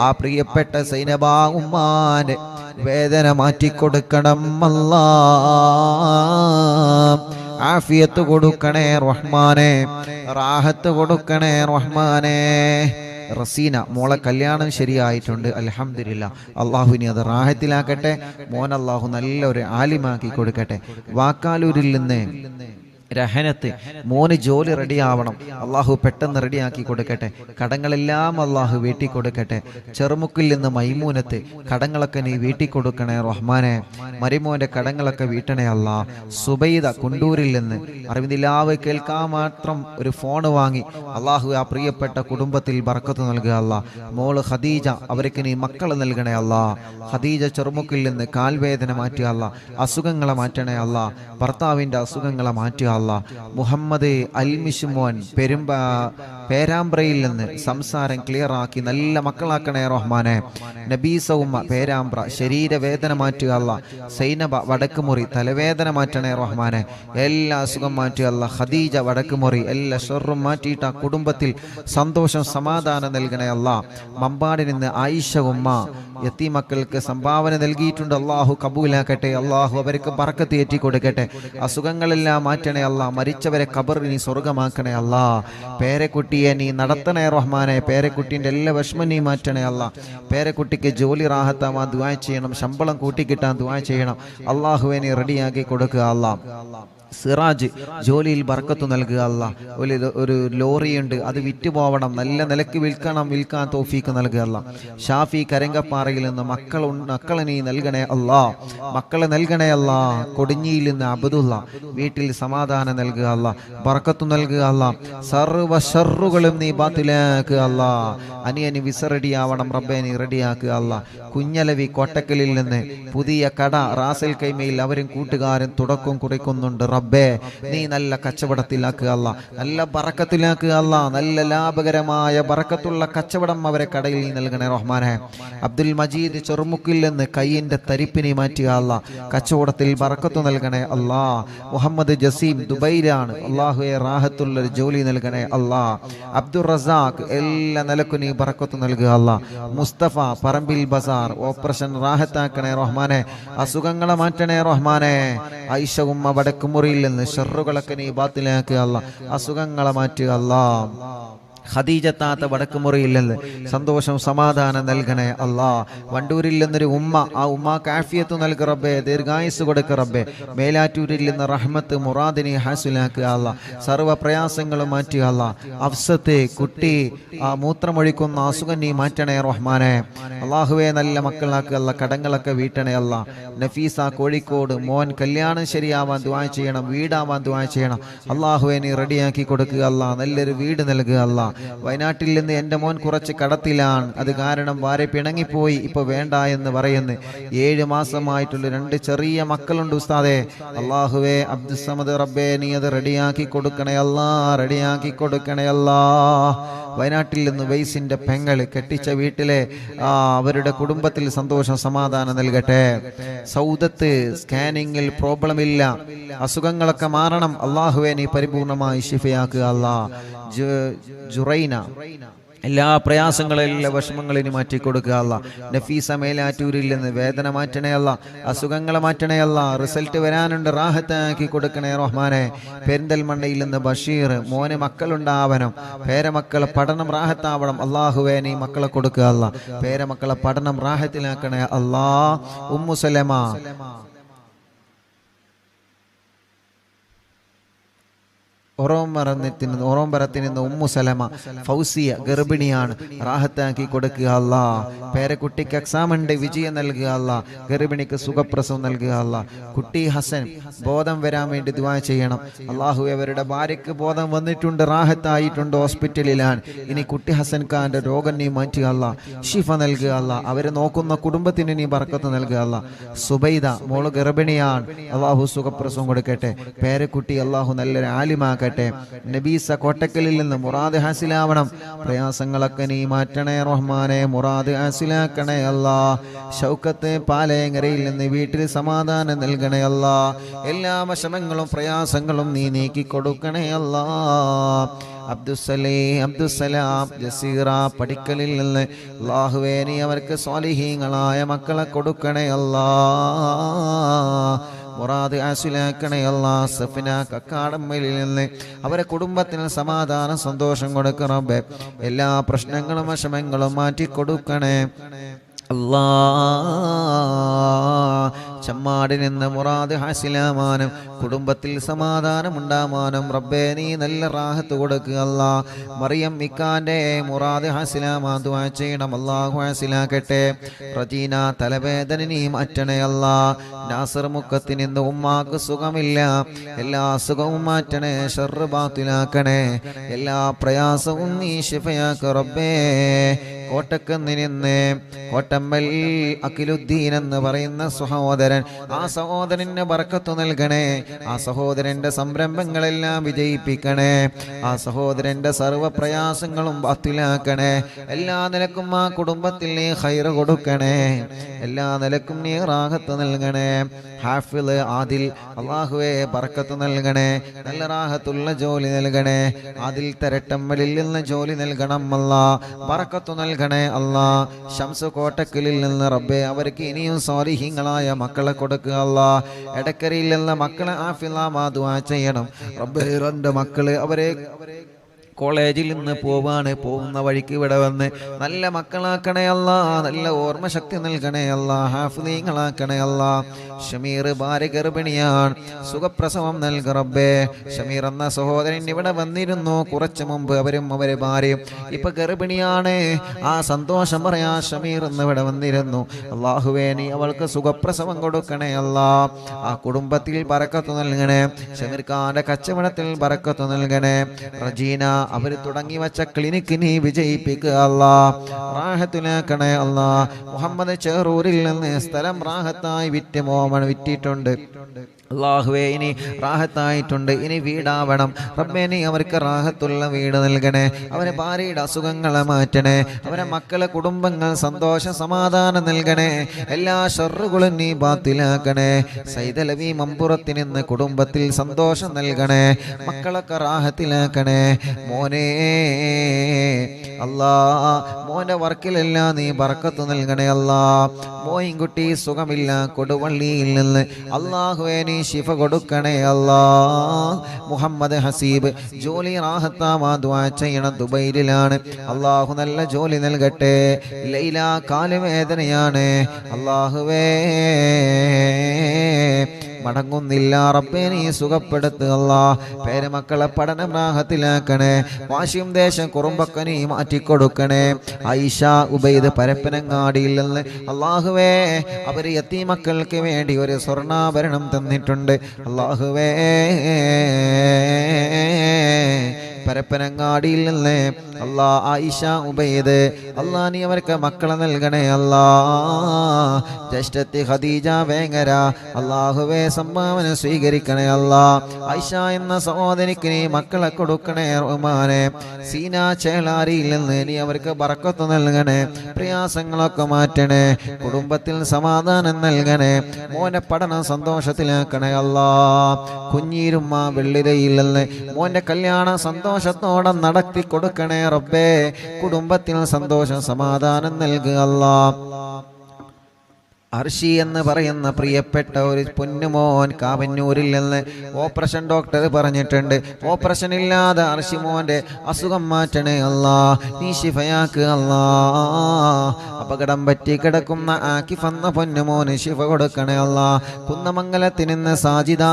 ആ പ്രിയപ്പെട്ട സൈനബ ഉമ്മാന്റെ വേദന മാറ്റിക്കൊടുക്കണം അല്ലാ. ആഫിയത്ത് കൊടുക്കണേ റഹ്മാനെ, റാഹത്ത് കൊടുക്കണേ റഹ്മാനെ. റസീന മോളെ കല്യാണം ശരിയായിട്ടുണ്ട്, അൽഹംദുലില്ലാ. അള്ളാഹുവിനെ അത് റാഹത്തിലാക്കട്ടെ. മോൻ അള്ളാഹു നല്ലൊരു ആലിമാക്കി കൊടുക്കട്ടെ. വാക്കാലൂരിൽ നിന്ന് രഹനത്ത്, മോന് ജോലി റെഡിയാവണം. അള്ളാഹു പെട്ടെന്ന് റെഡിയാക്കി കൊടുക്കട്ടെ. കടങ്ങളെല്ലാം അള്ളാഹു വീട്ടി കൊടുക്കട്ടെ. ചെറുമുക്കിൽ നിന്ന് മൈമൂനത്ത്, കടങ്ങളൊക്കെ നീ വീട്ടി കൊടുക്കണേ റഹ്മാനെ. മരിമോന്റെ കടങ്ങളൊക്കെ വീട്ടണേ അല്ലാ. സുബൈദ കുണ്ടൂരിൽ നിന്ന് അറിവിന്ദിലാവ് കേൾക്കാൻ മാത്രം ഒരു ഫോണ് വാങ്ങി. അള്ളാഹു ആ പ്രിയപ്പെട്ട കുടുംബത്തിൽ ബർക്കത്ത് നൽകുക അല്ലാ. മോള് ഖദീജ, അവർക്ക് നീ മക്കൾ നൽകണേ അല്ലാ. ഖദീജ ചെറുമുക്കിൽ നിന്ന് കാൽവേദന മാറ്റുക അല്ലാ. അസുഖങ്ങളെ മാറ്റണേ അല്ലാ. ഭർത്താവിന്റെ അസുഖങ്ങളെ മാറ്റുക അല്ലാ. മുഹമ്മദ് അൽമിഷുമോൻ പേരാമ്പ്രയിൽ നിന്ന് സംസാരം ക്ലിയർ ആക്കി നല്ല മക്കളാക്കണേ റഹ്മാനെ. നബീസ ഉമ്മ പേരാമ്പ്ര ശരീരവേദന മാറ്റുക അല്ലാ. സൈനബ വടക്കുമുറി തലവേദന മാറ്റണേ റഹ്മാനെ. എല്ലാ അസുഖം മാറ്റുക അല്ലാ. ഖദീജ വടക്കുമുറി എല്ലാ ഷർറും മാറ്റിയിട്ട് ആ കുടുംബത്തിൽ സന്തോഷം സമാധാനം നൽകണേ അല്ലാ. മമ്പാടിൽ നിന്ന് ആയിഷ ഉമ്മ യതീമക്കൾക്ക് സംഭാവന നൽകിയിട്ടുണ്ട്. അള്ളാഹു കബൂലാക്കട്ടെ. അള്ളാഹു അവർക്ക് ബർക്കത്ത് ഏറ്റി കൊടുക്കട്ടെ. അസുഖങ്ങളെല്ലാം മാറ്റണേ അല്ലാ. മരിച്ചവരെ ഖബറിൽ നീ സ്വർഗമാക്കണേ അല്ലാ. പേരക്കുട്ടിയെ നീ നടത്തണേ റഹ്മാനെ. പേരക്കുട്ടിൻ്റെ എല്ലാ വിഷമം നീ മാറ്റണേ അല്ലാ. പേരക്കുട്ടിക്ക് ജോലി റാഹത്താവാൻ ദുആ ചെയ്യണം. ശമ്പളം കൂട്ടിക്കിട്ടാൻ ദുആ ചെയ്യണം. അള്ളാഹുവെ നീ റെഡിയാക്കി കൊടുക്കുക അല്ലാ. സിറാജ് ജോലിയിൽ ബർക്കത്ത് നൽകുക അല്ലാ. ഒരു ലോറിയുണ്ട്, അത് വിറ്റ് പോവണം, നല്ല നിലക്ക് വിൽക്കാൻ തൗഫീക്ക് നൽകുക അല്ലാ. ഷാഫി കരങ്കപ്പാറയിൽ നിന്ന് മക്കളെ നീ നൽകണേ അല്ലാ, മക്കളെ നൽകണേ അല്ലാ. കൊടിഞ്ഞിയിൽ നിന്ന് അബ്ദുള്ള, വീട്ടിൽ സമാധാനം നൽകുക അല്ലാ, ബർക്കത്ത് നൽകുക അല്ലാ. സർവ്വ ഷർറുകളും നീ ബാത്തിലാക്കുക അല്ലാ. അനിയന് വിസ റെഡിയാവണം റബ്ബേ, നീ റെഡിയാക്കുക അല്ലാ. കുഞ്ഞലവി കോട്ടക്കലിൽ നിന്ന് പുതിയ കട റാസൽ കൈമയിൽ അവരും കൂട്ടുകാരും തുടക്കം കുറിക്കുന്നുണ്ട് റബ്ബേ, നീ നല്ല കച്ചവടത്തിലാക്കുക അല്ലാ, നല്ല ബറക്കത്തിലാക്കുക അല്ലാ. നല്ല ലാഭകരമായ ബറക്കത്തുള്ള കച്ചവടം അവരെ കടയിൽ നീ നൽകണേ റഹ്മാനെ. അബ്ദുൽ മജീദ് ചെറുമുക്കിൽ നിന്ന് കയ്യിന്റെ തരിപ്പിനെ മാറ്റുക അല്ലാ, കച്ചവടത്തിൽ ബറക്കത്ത് നൽകണേ അല്ലാ. മുഹമ്മദ് ജസീം ദുബൈയിലാണ്, അല്ലാഹുവേ റാഹത്തുള്ളൊരു ജോലി നൽകണേ അല്ലാ. അബ്ദുൾ റസാഖ് എല്ലാ നിലക്കും നീ ബറക്കത്ത് നൽകുക അല്ലാ. മുസ്തഫ പറമ്പിൽ ബസാർ ഓപ്പറേഷൻ റാഹത്താക്കണേ റഹ്മാനെ, അസുഖങ്ങളെ മാറ്റണേ റഹ്മാനെ. ഐഷ ഉമ്മ വടക്കുമുറിയിൽ നിന്ന് ഷർറുകളൊക്കെ നീ ബാത്തിലാക്കുക അല്ലാ, അസുഖങ്ങളെ മാറ്റുക അല്ലാ. ഖദീജത്താത്ത വടക്കുമുറിയിൽ നിന്ന് സന്തോഷം സമാധാനം നൽകണേ അല്ലാ. വണ്ടൂരിൽ നിന്നൊരു ഉമ്മ, ആ ഉമ്മാക്ക് ആഫിയത്ത് നൽകുക റബ്ബേ, ദീർഘായുസ് കൊടുക്കുക റബ്ബേ. മേലാറ്റൂരിൽ നിന്ന് റഹ്മത്ത് മുറാദിനെ ഹാസിലാക്കുക അല്ലാ, സർവ്വ പ്രയാസങ്ങളും മാറ്റുക അല്ലാ. അഫ്സത്ത് കുട്ടി ആ മൂത്രമൊഴിക്കുന്ന അസുഖം നീ മാറ്റണേ റഹ്മാനെ. അള്ളാഹുവേ നല്ല മക്കളാക്കുക അല്ലാ, കടങ്ങളൊക്കെ വീട്ടണേ അല്ലാ. നഫീസ കോഴിക്കോട് മോൻ കല്യാണം ശരിയാവാൻ ദുആ ചെയ്യണം, വീടാവാൻ ദുആ ചെയ്യണം. അള്ളാഹുവേ നീ റെഡിയാക്കി കൊടുക്കുക അല്ലാ, നല്ലൊരു വീട് നൽകുക അല്ലാ. വയനാട്ടിൽ നിന്ന് എൻ്റെ മോൻ കുറച്ച് കടത്തിലാണ്, അത് കാരണം വാരെ പിണങ്ങിപ്പോയി, ഇപ്പൊ വേണ്ട എന്ന് പറയുന്നു. 7 മാസമായിട്ടുള്ള 2 ചെറിയ മക്കളുണ്ട് ഉസ്താദേ. അള്ളാഹുവേ അബ്ദുസ്സമദ് റബ്ബേ നീ അത് റെഡിയാക്കി കൊടുക്കണേ അല്ലാ, റെഡിയാക്കി കൊടുക്കണേ അല്ലാ. വയനാട്ടിൽ നിന്ന് വൈസിന്റെ പെങ്ങൾ കെട്ടിച്ച വീട്ടിലെ അവരുടെ കുടുംബത്തിൽ സന്തോഷം സമാധാനം നൽകട്ടെ. സൗദത്ത് സ്കാനിങ്ങിൽ പ്രോബ്ലം ഇല്ല, അസുഖങ്ങളൊക്കെ മാറണം. അള്ളാഹുവേ നീ പരിപൂർണമായി ശിഫയാക്കുക അല്ലാ. ജുറൈന എല്ലാ പ്രയാസങ്ങളെല്ലാം വിഷമങ്ങളിന് മാറ്റിക്കൊടുക്കുക അല്ല. നഫീസ മേലാറ്റൂരിൽ നിന്ന് വേദന മാറ്റണേ അല്ല, അസുഖങ്ങളെ മാറ്റണേ അല്ല. റിസൾട്ട് വരാനുണ്ട്, റാഹത്താക്കി കൊടുക്കണേ റഹ്മാനെ. പെരിന്തൽമണ്ണയിൽ നിന്ന് ബഷീർ മോന് മക്കളുണ്ടാവണം, പേരമക്കളെ പഠനം റാഹത്താവണം. അള്ളാഹുവേ നീ മക്കളെ കൊടുക്കുക അല്ല, പേരമക്കളെ പഠനം റാഹത്തിലാക്കണേ അല്ലാ. ഉമ്മു സലമ ഒറോമ്പരത്തിൽ നിന്ന് ഉമ്മു സലമ ഫൗസിയ ഗർഭിണിയാണ്, റാഹത്താക്കി കൊടുക്കുക അല്ലാ. പേരക്കുട്ടിക്ക് എക്സാം ഉണ്ട്, വിജയം നൽകുക അല്ലാ. ഗർഭിണിക്ക് സുഖപ്രസവം നൽകുക അല്ലാ. കുട്ടി ഹസൻ ബോധം വരാൻ വേണ്ടി ദുആ ചെയ്യണം. അള്ളാഹു അവരുടെ ഭാര്യയ്ക്ക് ബോധം വന്നിട്ടുണ്ട്, റാഹത്തായിട്ടുണ്ട്, ഹോസ്പിറ്റലിലാണ്. ഇനി കുട്ടി ഹസൻ ഖാന്റെ രോഗം നീ മാറ്റുക അല്ലാ, ഷിഫ നൽകുക അല്ലാ. അവരെ നോക്കുന്ന കുടുംബത്തിന് നീ ബർക്കത്ത് നൽകുക അല്ലാ. സുബൈദ മോള് ഗർഭിണിയാണ്, അള്ളാഹു സുഖപ്രസവം കൊടുക്കട്ടെ. പേരക്കുട്ടി അള്ളാഹു നല്ലൊരു ആലിമാക്കട്ടെ. നബീസ കോട്ടക്കലിൽ നിന്ന് മുറാദ് ഹാസിലാവണം, പ്രയാസങ്ങളൊക്കെ നീ മാറ്റണേ റഹ്മാനെ, മുറാദ് ഹാസിലാക്കണേ അല്ലാ. ഷൗക്കത്ത് പാലയങ്ങരയിൽ നിന്ന് വീട്ടിൽ സമാധാനം നൽകണേ അല്ലാ. എല്ലാ വിഷമങ്ങളും പ്രയാസങ്ങളും നീ നീക്കി കൊടുക്കണേ അല്ലാ. അബ്ദുസലാം ജസീറ പടിക്കലിൽ നിന്ന് അല്ലാഹുവേ നീ അവർക്ക് സ്വാലിഹീങ്ങളായ മക്കളെ കൊടുക്കണേ അല്ലാ. മുറാദ് ഹാസിലാക്കണേ അല്ലാ. സഫിന കക്കാടമ്മലിൽ നിന്ന് അവരെ കുടുംബത്തിന് സമാധാനം സന്തോഷം കൊടുക്കണേ. എല്ലാ പ്രശ്നങ്ങളും വിഷമങ്ങളും മാറ്റി കൊടുക്കണേ അല്ലാ. ചമ്മാടിൽ നിന്ന് മുറാദ് ഹാസിലാമാനും കുടുംബത്തിൽ സമാധാനം ഉണ്ടാവാനും റബ്ബേ നീ നല്ല റാഹത്ത് കൊടുക്കുക അല്ലാ. മറിയം ഇക്കാന്റെ മുറാദ് ഹാസിലാമാൻ ദുആ ചെയ്യണം, അല്ലാഹു ഹാസിലാക്കട്ടെ. റജീന തലവേദന നീ മാറ്റണേ അല്ലാ. നാസർ മുക്കത്തിന് ഇന്ന് ഉമ്മാക്ക് സുഖമില്ല, എല്ലാ സുഖവും മാറ്റണേ, ഷർറ് ബാത്തിലാക്കണേ. എല്ലാ പ്രയാസവും നീ ശിഫയാക്ക റബ്ബേ. കോട്ടക്കുന്നിന് കോട്ടമ്മൽ അഖിലുദ്ദീൻ എന്ന് പറയുന്ന സഹോദരൻ, ആ സഹോദരന് ബർക്കത്ത് നൽകണേ. ആ സഹോദരന്റെ സംരംഭങ്ങളെല്ലാം വിജയിപ്പിക്കണേ. ആ സഹോദരന്റെ സർവ്വ പ്രയാസങ്ങളും ബാത്തിലാക്കണേ. എല്ലാ നിലക്കും ആ കുടുംബത്തിൽ നീ ഖൈറ് കൊടുക്കണേ, എല്ലാ നിലക്കും നീ റാഹത്ത് നൽകണേ. ഹാഫിള് ആദിൽ അള്ളാഹുവേ ബർക്കത്ത് നൽകണേ, നല്ല റാഹത്തുള്ള ജോലി നൽകണേ. ആദിൽ തരട്ടമ്മലിൽ നിന്ന് ജോലി നൽകണം അല്ലാ, ബർക്കത്ത് നൽകണേ അല്ലാ. ഷംസ് കോട്ടക്കലിൽ നിന്ന് റബ്ബേ അവർക്ക് ഇനിയും സ്വാലിഹീങ്ങളായ മക്കളെ കൊടുക്കുക അല്ലാ. എടക്കരയിൽ നിന്ന് മക്കളെ ആഫിളാ ദുആ ചെയ്യണം റബ്ബേ. 2 മക്കള് അവരെ കോളേജിൽ നിന്ന് പോകുന്ന വഴിക്ക് ഇവിടെ വന്ന് നല്ല മക്കളാക്കണേ അല്ലാ, നല്ല ഓർമ്മശക്തി നൽകണേ അല്ലാ, ഹാഫിളീങ്ങളാക്കണേ അല്ലാ. ഷമീർ ഭാര്യ ഗർഭിണിയാണ്, സുഖപ്രസവം നൽക റബ്ബേ. ഷമീർ എന്ന സഹോദരൻ ഇവിടെ വന്നിരുന്നു കുറച്ചു മുമ്പ്, അവരും അവരെ ഭാര്യയും ഇപ്പൊ ഗർഭിണിയാണ്. ആ സന്തോഷം പറയാ ഷമീർ എന്ന് ഇവിടെ വന്നിരുന്നു. അല്ലാഹുവേ നീ അവൾക്ക് സുഖപ്രസവം കൊടുക്കണേ അല്ലാ. ആ കുടുംബത്തിൽ ബറക്കത്ത് നൽകണേ. ഷമീർ ഖാന്റെ കച്ചവടത്തിൽ ബറക്കത്ത് നൽകണേ. റജീന അവർ തുടങ്ങി വെച്ച ക്ലിനിക്ക് നീ വിജയിപ്പിക്കുക അല്ലാ, റാഹത്തിലാക്കണേ അല്ലാ. മുഹമ്മദ് ചെറൂരിൽ നിന്ന് സ്ഥലം റാഹത്തായി വിറ്റിട്ടുണ്ട് അല്ലാഹുവേ, ഇനി റാഹത്തായിട്ടുണ്ട്, ഇനി വീടാവണം റബ്ബേ. നീ അവർക്ക് റാഹത്തുള്ള വീട് നൽകണേ. അവരെ ഭാര്യയുടെ അസുഖങ്ങളെ മാറ്റണേ. അവരെ മക്കളെ കുടുംബങ്ങൾ സന്തോഷ സമാധാനം നൽകണേ. എല്ലാ ഷർറുകളും നീ ബാത്തിലാക്കണേ. സൈദലവി മമ്പുറത്തിന് ഇന്ന് കുടുംബത്തിൽ സന്തോഷം നൽകണേ. മക്കളൊക്കെ റാഹത്തിലാക്കണേ. മോനെ അല്ലാ, മോന്റെ വർക്കിലെല്ലാം നീ ബർക്കത്ത് നൽകണേ അല്ലാ. മോയിൻകുട്ടി സുഖമില്ല കൊടുവള്ളിയിൽ നിന്ന്, അല്ലാഹുവേ നീ ശിഫ കൊടുക്കണേ അല്ലാ. മുഹമ്മദ് ഹസീബ് ജോലി റാഹത്താവാ ദുആ ചെയ്യണം, ദുബൈയിലാണ്. അല്ലാഹു നല്ല ജോലി നൽകട്ടെ. ലൈല കാലുവേദനയാണ്, അല്ലാഹുവേ മടങ്ങുന്നില്ല റബ്ബേ നീ സുഖപ്പെടുത്തുക അല്ലാ. പേരമക്കളെ പഠനം റാഹത്തിലാക്കണേ. വാശിയും ദേശം കുറുമ്പൊക്കെ നീ മാറ്റിക്കൊടുക്കണേ. ഐഷ ഉബൈദ് പരപ്പനങ്ങാടിയിൽ നിന്ന് അല്ലാഹുവേ അവര് യതീമക്കൾക്ക് വേണ്ടി ഒരു സ്വർണ്ണാഭരണം തന്നിട്ടുണ്ട്. അല്ലാഹുവേ പരപ്പനങ്ങാടിയിൽ നിന്ന് അല്ലാ ആയിഷ ഉബൈദ് അല്ലാ നീ അവർക്ക് മക്കളെ നൽകണേ അല്ലാ. ജ്യേഷ്ഠത്തി ഖദീജ വേങ്ങര അല്ലാഹുവേ സംഭാവന സ്വീകരിക്കണേ അല്ലാ. ആയിഷ എന്ന സഹോദരിക്ക് നീ മക്കളെ കൊടുക്കണേ റഹ്മാനെ. സീന ചേളാരിയിൽ നിന്ന് നീ അവർക്ക് ബറക്കത്ത് നൽകണേ. പ്രയാസങ്ങളൊക്കെ മാറ്റണേ. കുടുംബത്തിൽ സമാധാനം നൽകണേ. മോന്റെ പഠനം സന്തോഷത്തിലാക്കണേ അല്ലാ. കുഞ്ഞീരുമ്മ വെള്ളിരയിൽ നിന്ന് മോന്റെ കല്യാണം സന്തോഷത്തോടെ നടത്തി കൊടുക്കണേ റബ്ബേ. കുടുംബത്തിൽ സന്തോഷം സമാധാനം നൽകുക അല്ലാ. അർഷി എന്ന് പറയുന്ന പ്രിയപ്പെട്ട ഒരു പൊന്നുമോൻ കാവന്നൂരിൽ നിന്ന് ഓപ്പറേഷൻ ഡോക്ടർ പറഞ്ഞിട്ടുണ്ട്. ഓപ്പറേഷൻ ഇല്ലാതെ അർഷി മോന്റെ അസുഖം മാറ്റണേ അല്ലാ, നീ ശിഫയാക്ക് അല്ലാ. അപകടം പറ്റി കിടക്കുന്ന ആക്കിഫ് എന്ന പൊന്നുമോന് ശിഫ കൊടുക്കണേ അല്ലാ. കുന്നമംഗലത്തിൽ നിന്ന് സാജിദ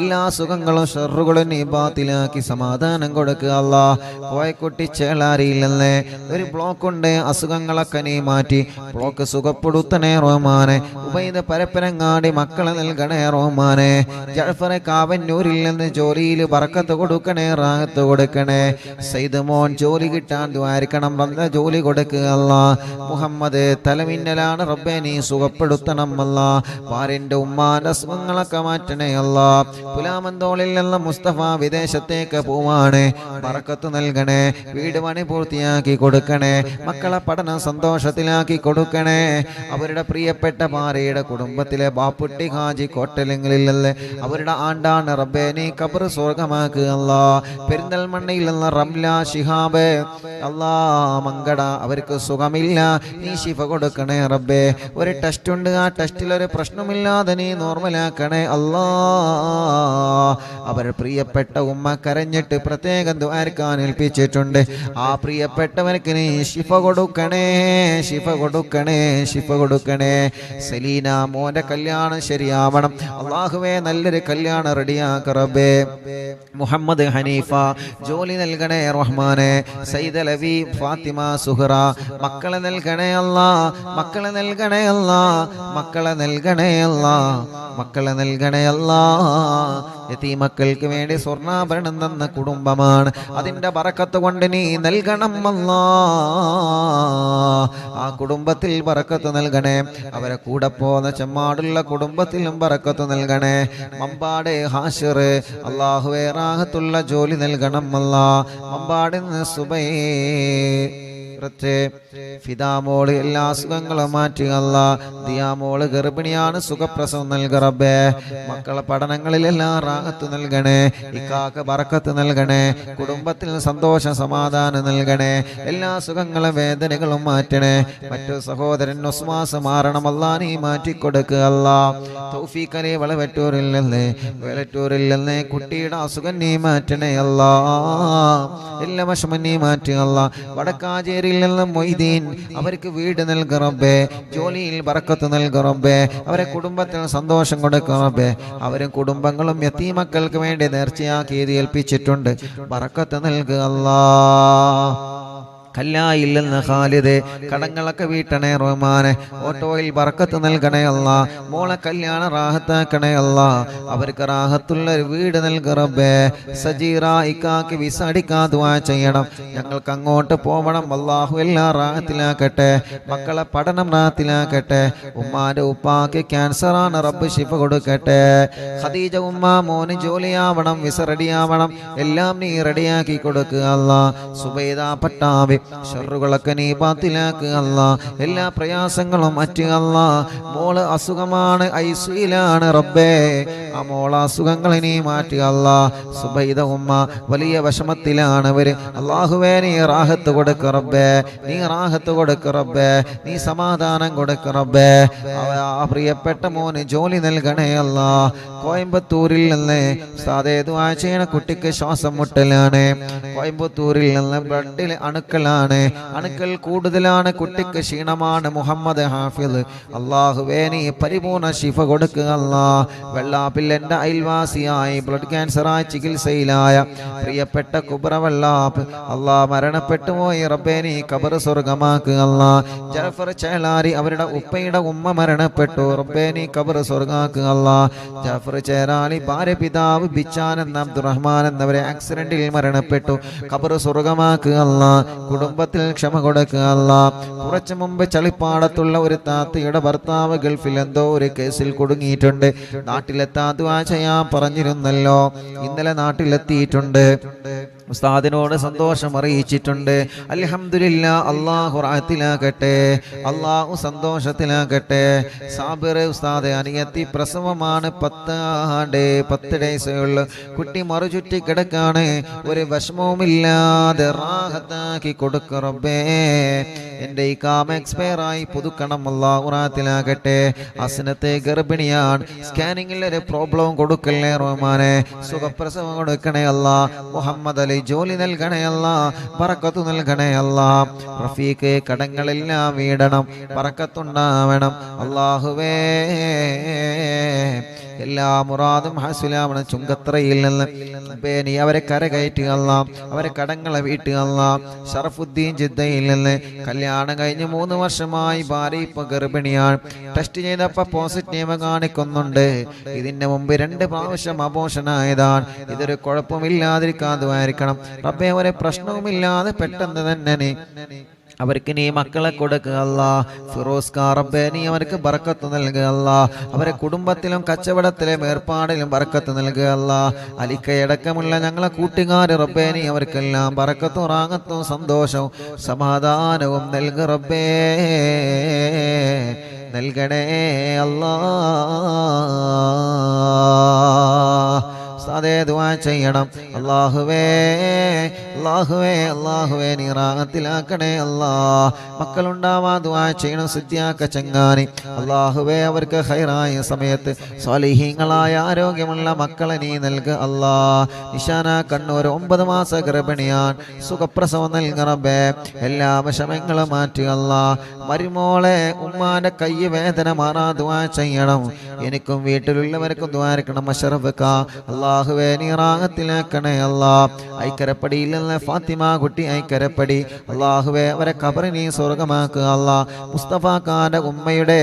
എല്ലാ അസുഖങ്ങളും ഷർറുകളും നീ ബാത്തിലാക്കി സമാധാനം കൊടുക്കുക അല്ലാ. കോയക്കുട്ടി ചേളാരിയിൽ നിന്ന് ഒരു ബ്ലോക്ക് ഉണ്ട്, അസുഖങ്ങളൊക്കെ നീ മാറ്റി ബ്ലോക്ക് സുഖപ്പെടുത്തണേ റഹ്മാനെ. ഉബൈദ് പരപ്പനങ്ങാടി മക്കളെ നൽകണേ റഹ്മാനെ. ജഅഫർ കാവന്നൂരിൽ നിന്ന് ജോലിയിൽ ബറക്കത്ത് കൊടുക്കണേ, റാഹത്ത് കൊടുക്കണേ. സയ്യിദ് മോൻ ജോലി കിട്ടാൻ ദ്വാരിക്കണം, നല്ല ജോലി കൊടുക്കുക അല്ലാ. മുഹമ്മദ് തലമിന്നലാണ് റബ്ബേ നീ സുഖപ്പെടുത്തണം അല്ലാ. ഭാര്യന്റെ ഉമ്മാന്റെ അസുഖങ്ങളൊക്കെ മാറ്റണേ അല്ലാ. പുലാമന്തോളിൽ നിന്ന് മുസ്തഫ വിദേശത്തേക്ക് പോവാണ്, ബറക്കത്ത് നൽകണേ. വീട് പണി പൂർത്തിയാക്കി കൊടുക്കണേ. മക്കളെ പഠനം സന്തോഷത്തിലാക്കി കൊടുക്കണേ. അവരുടെ പ്രിയപ്പെട്ട ഭാര്യയുടെ കുടുംബത്തിലെ ബാപ്പുട്ടി ഹാജി കോട്ടലങ്ങളിലല്ലേ അവരുടെ ആണ്ടാണ് റബ്ബേ നീ ഖബർ സ്വർഗമാക്കുക അല്ലാ. പെരിന്തൽമണ്ണയിൽ നിന്ന് റംല ശിഹാബ് അല്ലാ മങ്കട അവർക്ക് സുഖമില്ല, നീ ശിഫ കൊടുക്കണേ റബ്ബേ. ഒരു ടെസ്റ്റ് ഉണ്ട്, ആ ടെസ്റ്റിൽ ഒരു പ്രശ്നമില്ലാതെ നീ നോർമലാക്കണേ അല്ലാ. അവർ പ്രിയപ്പെട്ട ഉമ്മ കരഞ്ഞിട്ട് പ്രത്യേകം ദുആർക്കാൻ ഏൽപ്പിച്ചിട്ടുണ്ട്. ആ പ്രിയപ്പെട്ടവർക്ക് നീ ശിഫ കൊടുക്കണേ, ശിഫ കൊടുക്കണേ, ശിഫ കൊടുക്കണേ. സലീന മോന്റെ കല്യാണം ശരിയാവണം അല്ലാഹുവേ, നല്ലൊരു കല്യാണം റെഡിയാക്ക റബ്ബേ. മുഹമ്മദ് ഹനീഫ ജോലി നൽകണേ റഹ്മാനെ. സയ്യിദ് അലവി ഫാത്തിമ സുഹറ മക്കളെ നൽകണേ അല്ലാ, മക്കളെ നൽകണേ അല്ലാ, മക്കളെ നൽകണേ അല്ലാ, മക്കളെ നൽകണേ അല്ലാ. യതീമക്കൾക്ക് വേണ്ടി സ്വർണ്ണാഭരണം തന്ന കുടുംബമാണ്, അതിന്റെ ബറക്കത്ത് കൊണ്ട് നീ നൽകണം അല്ലാ. ആ കുടുംബത്തിൽ ബറക്കത്ത് നൽകണേ. അവരെ കൂടെ പോന്ന ചെമ്മാടുള്ള കുടുംബത്തിലും ബറക്കത്ത് നൽകണേ. മമ്പാട് ഹാഷിർ അല്ലാഹുവേ റാഹത്തുള്ള ജോലി നൽകണം അല്ലാ. മമ്പാടിൽ നിന്ന് ഫിദാമോള് എല്ലാ അസുഖങ്ങളും മാറ്റുക അല്ലാ. ദിയാമോള് ഗർഭിണിയാണ്, സുഖപ്രസവം നൽകുക റബ്ബേ. മക്കളെ പഠനങ്ങളിലെല്ലാം റാഹത്ത് നൽകണേ. ഇക്കാക്ക് ബറക്കത്ത് നൽകണേ. കുടുംബത്തിൽ സന്തോഷം സമാധാനം നൽകണേ. എല്ലാ സുഖങ്ങളും വേദനകളും മാറ്റണേ. മറ്റൊരു സഹോദരൻ ഒസ്മാസ് മാറണം അല്ലാ, നീ മാറ്റിക്കൊടുക്കുക അല്ലാ. തൗഫീഖ് അലി വെളറ്റൂരിൽ നിന്ന് കുട്ടിയുടെ അസുഖം നീ മാറ്റണേ അല്ലാ. എല്ലാ വിഷമം നീ മാറ്റുക അല്ലാ. വടക്കാഞ്ചേരിയിൽ നിന്ന് മൊയ്തീൻ, അവർക്ക് വീട് നൽകുക റബ്ബേ. ജോലിയിൽ ബറക്കത്ത് നൽകുക റബ്ബേ. അവരെ കുടുംബത്തിൽ സന്തോഷം കൊടുക്കുക റബ്ബേ. അവരും കുടുംബങ്ങളും യതീമക്കൾക്ക് വേണ്ടി നേർച്ചയാക്കി ഏൽപ്പിച്ചിട്ടുണ്ട്. ബറക്കത്ത് നൽകുക അല്ലാ. കല്ലായിൽ നിന്ന് ഖാലിദ്, കടങ്ങളൊക്കെ വീട്ടണേ റഹ്മാനെ. ഓട്ടോയിൽ ബറക്കത്ത് നൽകണേ അല്ലാ. മോളെ കല്യാണ റാഹത്താക്കണേ അല്ലാ. അവർക്ക് റാഹത്തുള്ള ഒരു വീട് നൽകുക റബ്ബേ. സജീറ ഇക്കാക്ക് വിസ അടിക്കാൻ ദുആ ചെയ്യണം. ഞങ്ങൾക്ക് അങ്ങോട്ട് പോവണം അല്ലാഹു. എല്ലാം റാഹത്തിലാക്കട്ടെ. മക്കളെ പഠനം റാഹത്തിലാക്കട്ടെ. ഉമ്മാന്റെ ഉപ്പാക്ക് ക്യാൻസറാണ്, റബ്ബ് ശിഫ കൊടുക്കട്ടെ. ഖദീജ ഉമ്മ മോന് ജോലിയാവണം, വിസ റെഡിയാവണം. എല്ലാം നീ റെഡിയാക്കി കൊടുക്കുക അല്ലാ. സുബൈദ പട്ടാവി, ഷർറുകളൊക്കെ നീ ബാത്തിലാക്കുക അല്ലാ. എല്ലാ പ്രയാസങ്ങളും മാറ്റുക അല്ലാ. മോള് അസുഖമാണ്, ഐസിയിലാണ് റബ്ബേ. ആ മോള അസുഖങ്ങൾ നീ മാറ്റുക അല്ലാ. സുബൈദ ഉമ്മ വലിയ വിഷമത്തിലാണ് അവര്. അല്ലാഹുവേ നീ റാഹത്ത് കൊടുക്കുക റബ്ബേ. നീ റാഹത്ത് കൊടുക്കുക റബ്ബേ. നീ സമാധാനം കൊടുക്കുക റബ്ബേ. ആ പ്രിയപ്പെട്ട മോന് ജോലി നൽകണേ അല്ലാ. കോയമ്പത്തൂരിൽ നിന്ന് സാധേ ദുആ ചെയ്യണ കുട്ടിക്ക് ശ്വാസം മുട്ടലാണ്. കോയമ്പത്തൂരിൽ നിന്ന് ബ്ലഡിൽ അണുക്കളാണ്, അണുക്കൾ കൂടുതലാണ്. കുട്ടിക്ക് ക്ഷീണമാണ്. മുഹമ്മദ് ഹാഫിദ്, അല്ലാഹുവേ നീ പരിപൂർണ ശിഫ കൊടുക്കുക അല്ലാ. വെള്ളാപ്പിൽ എൻ്റെ അയൽവാസിയായി ബ്ലഡ് ക്യാൻസറായി ചികിത്സയിലായ പ്രിയപ്പെട്ട കുബ്ര വെള്ളാപ്പ് അല്ലാ മരണപ്പെട്ടു പോയി. റബ്ബേ നീ ഖബർ സ്വർഗമാക്കുക അല്ലാ. ജഅഫർ ചേലാരി, അവരുടെ ഉപ്പയുടെ ഉമ്മ മരണപ്പെട്ടു. റബ്ബേ നീ ഖബർ സ്വർഗമാക്കുക അല്ലാ. ജഅഫർ ചേലാരി ഭാര്യ പിതാവ് ബിച്ചാൻ എന്ന അബ്ദുറഹ്മാൻ എന്നവരെ ആക്സിഡന്റിൽ മരണപ്പെട്ടു. ഖബർ സ്വർഗമാക്കുക അല്ലാ. കുടുംബത്തിൽ ക്ഷമ കൊടുക്കുക അല്ലാ. കുറച്ചു മുമ്പ് ചളിപ്പാടത്തുള്ള ഒരു താത്തയുടെ ഭർത്താവ് ഗൾഫിൽ എന്തോ ഒരു കേസിൽ കുടുങ്ങിയിട്ടുണ്ട്. നാട്ടിലെത്താൻ ദുആ ചെയ്യാൻ പറഞ്ഞിരുന്നല്ലോ. ഇന്നലെ നാട്ടിലെത്തിയിട്ടുണ്ട്. ഉസ്താദിനോട് സന്തോഷം അറിയിച്ചിട്ടുണ്ട്. അൽഹംദുലില്ലാ. അല്ലാഹു റാഹത്തിലാക്കട്ടെ, അല്ലാഹു സന്തോഷത്തിലാക്കട്ടെ. സാബിർ ഉസ്താദ് അനിയത്തി പ്രസവമാണ്. 10 ഡേയ്സേ ഉള്ളു. കുട്ടി മറുചുറ്റി കിടക്കാണ്. ഒരു വിഷമവുമില്ലാതെ റാഹത്താക്കി കൊടുക്കുക റബ്ബേ. എൻ്റെ ഈ കാമ എക്സ്പയർ ആയി പുതുക്കണം. അല്ലാഹു റാഹത്തിലാക്കട്ടെ. അസ്നത്തെ ഗർഭിണിയാണ്. സ്കാനിങ്ങിൽ ഒരു പ്രോബ്ലം കൊടുക്കല്ലേ റഹ്മാനെ. സുഖപ്രസവം കൊടുക്കണേ അല്ലാ. മുഹമ്മദ് അലി ജോലി നൽകണേ അല്ലാ. ബറക്കത്ത് നൽകണേ അല്ലാ. റഫീഖ് കടങ്ങളെല്ലാം വീടണം, ബറക്കത്തുണ്ടാവണം അല്ലാഹുവേ. എല്ലാ മുറാദും ഹാസിലാവണം. ചുങ്കത്രയിൽ നിന്ന് നീ അവരെ കരകയറ്റുക അല്ലാ. അവരെ കടങ്ങളെ വീട്ടുക അല്ലാ. ഷറഫുദ്ദീൻ ജിദ്ദയിൽ നിന്ന് കല്യാണം കഴിഞ്ഞ് 3 വർഷമായി ഭാര്യ ഇപ്പൊ ഗർഭിണിയാണ്. ടെസ്റ്റ് ചെയ്തപ്പോൾ പോസിറ്റീവ് കാണിക്കുന്നുണ്ട്. ഇതിന്റെ മുമ്പ് 2 പ്രാവശ്യം അബോഷനായതാണ്. ഇതൊരു കുഴപ്പമില്ലാതിരിക്കാതുമായിരിക്കണം റബ്ബേ. ഒരു പ്രശ്നവുമില്ലാതെ പെട്ടെന്ന് തന്നെ അവർക്ക് നീ മക്കളെ കൊടുക്കുക അല്ലാ. ഫിറോസ് കാ റബ്ബേ നീ അവർക്ക് ബറക്കത്ത് നൽകുക അല്ലാ. അവരെ കുടുംബത്തിലും കച്ചവടത്തിലും ഏർപ്പാടിലും ബറക്കത്ത് നൽകുക അല്ലാ. അലിക്കയടക്കമുള്ള ഞങ്ങളെ കൂട്ടുകാർ റബ്ബേ നീ അവർക്കെല്ലാം ബറക്കത്തും റാഹത്തും സന്തോഷവും സമാധാനവും നൽകുക റബ്ബേ. നൽകണേ അല്ലാ. അതേ ദുആ ചെയ്യണം. അല്ലാഹുവേ അല്ലാഹുവേ അല്ലാഹുവേ നീ റാഹത്തിലാക്കണേ അല്ലാ. മക്കളുണ്ടാവാ ദുആ ചെയ്യണം. സിദ്ദിയാക്ക ചങ്ങാനി അല്ലാഹുവേ അവർക്ക് ഖൈറായ സമയത്ത് സ്വാലിഹീങ്ങളായ ആരോഗ്യമുള്ള മക്കളെ നീ നൽകുക അല്ലാ. നിശാന കണ്ണൂർ 9 മാസ ഗർഭിണിയാൻ. സുഖപ്രസവം നൽകുക റബ്ബേ. എല്ലാ വിഷമങ്ങളും മാറ്റുക അല്ലാ. മരുമോളെ ഉമ്മാന്റെ കൈ വേദന മാറാ ദുആ ചെയ്യണം. എനിക്കും വീട്ടിലുള്ളവർക്കും ദുആ ചെയ്യണം. മശറഫ്ക അല്ലാഹുവേ നീ റാഹത്തിലാക്കണേ അല്ലാ. ഐക്കരപ്പടിയിൽ നിന്ന് ഫാത്തിമ കുട്ടി ഐക്കരപ്പടി അല്ലാഹുവേ അവരെ ഖബർ നീ സ്വർഗമാക്കുക അല്ലാ. മുസ്തഫ ഖാന്റെ ഉമ്മയുടെ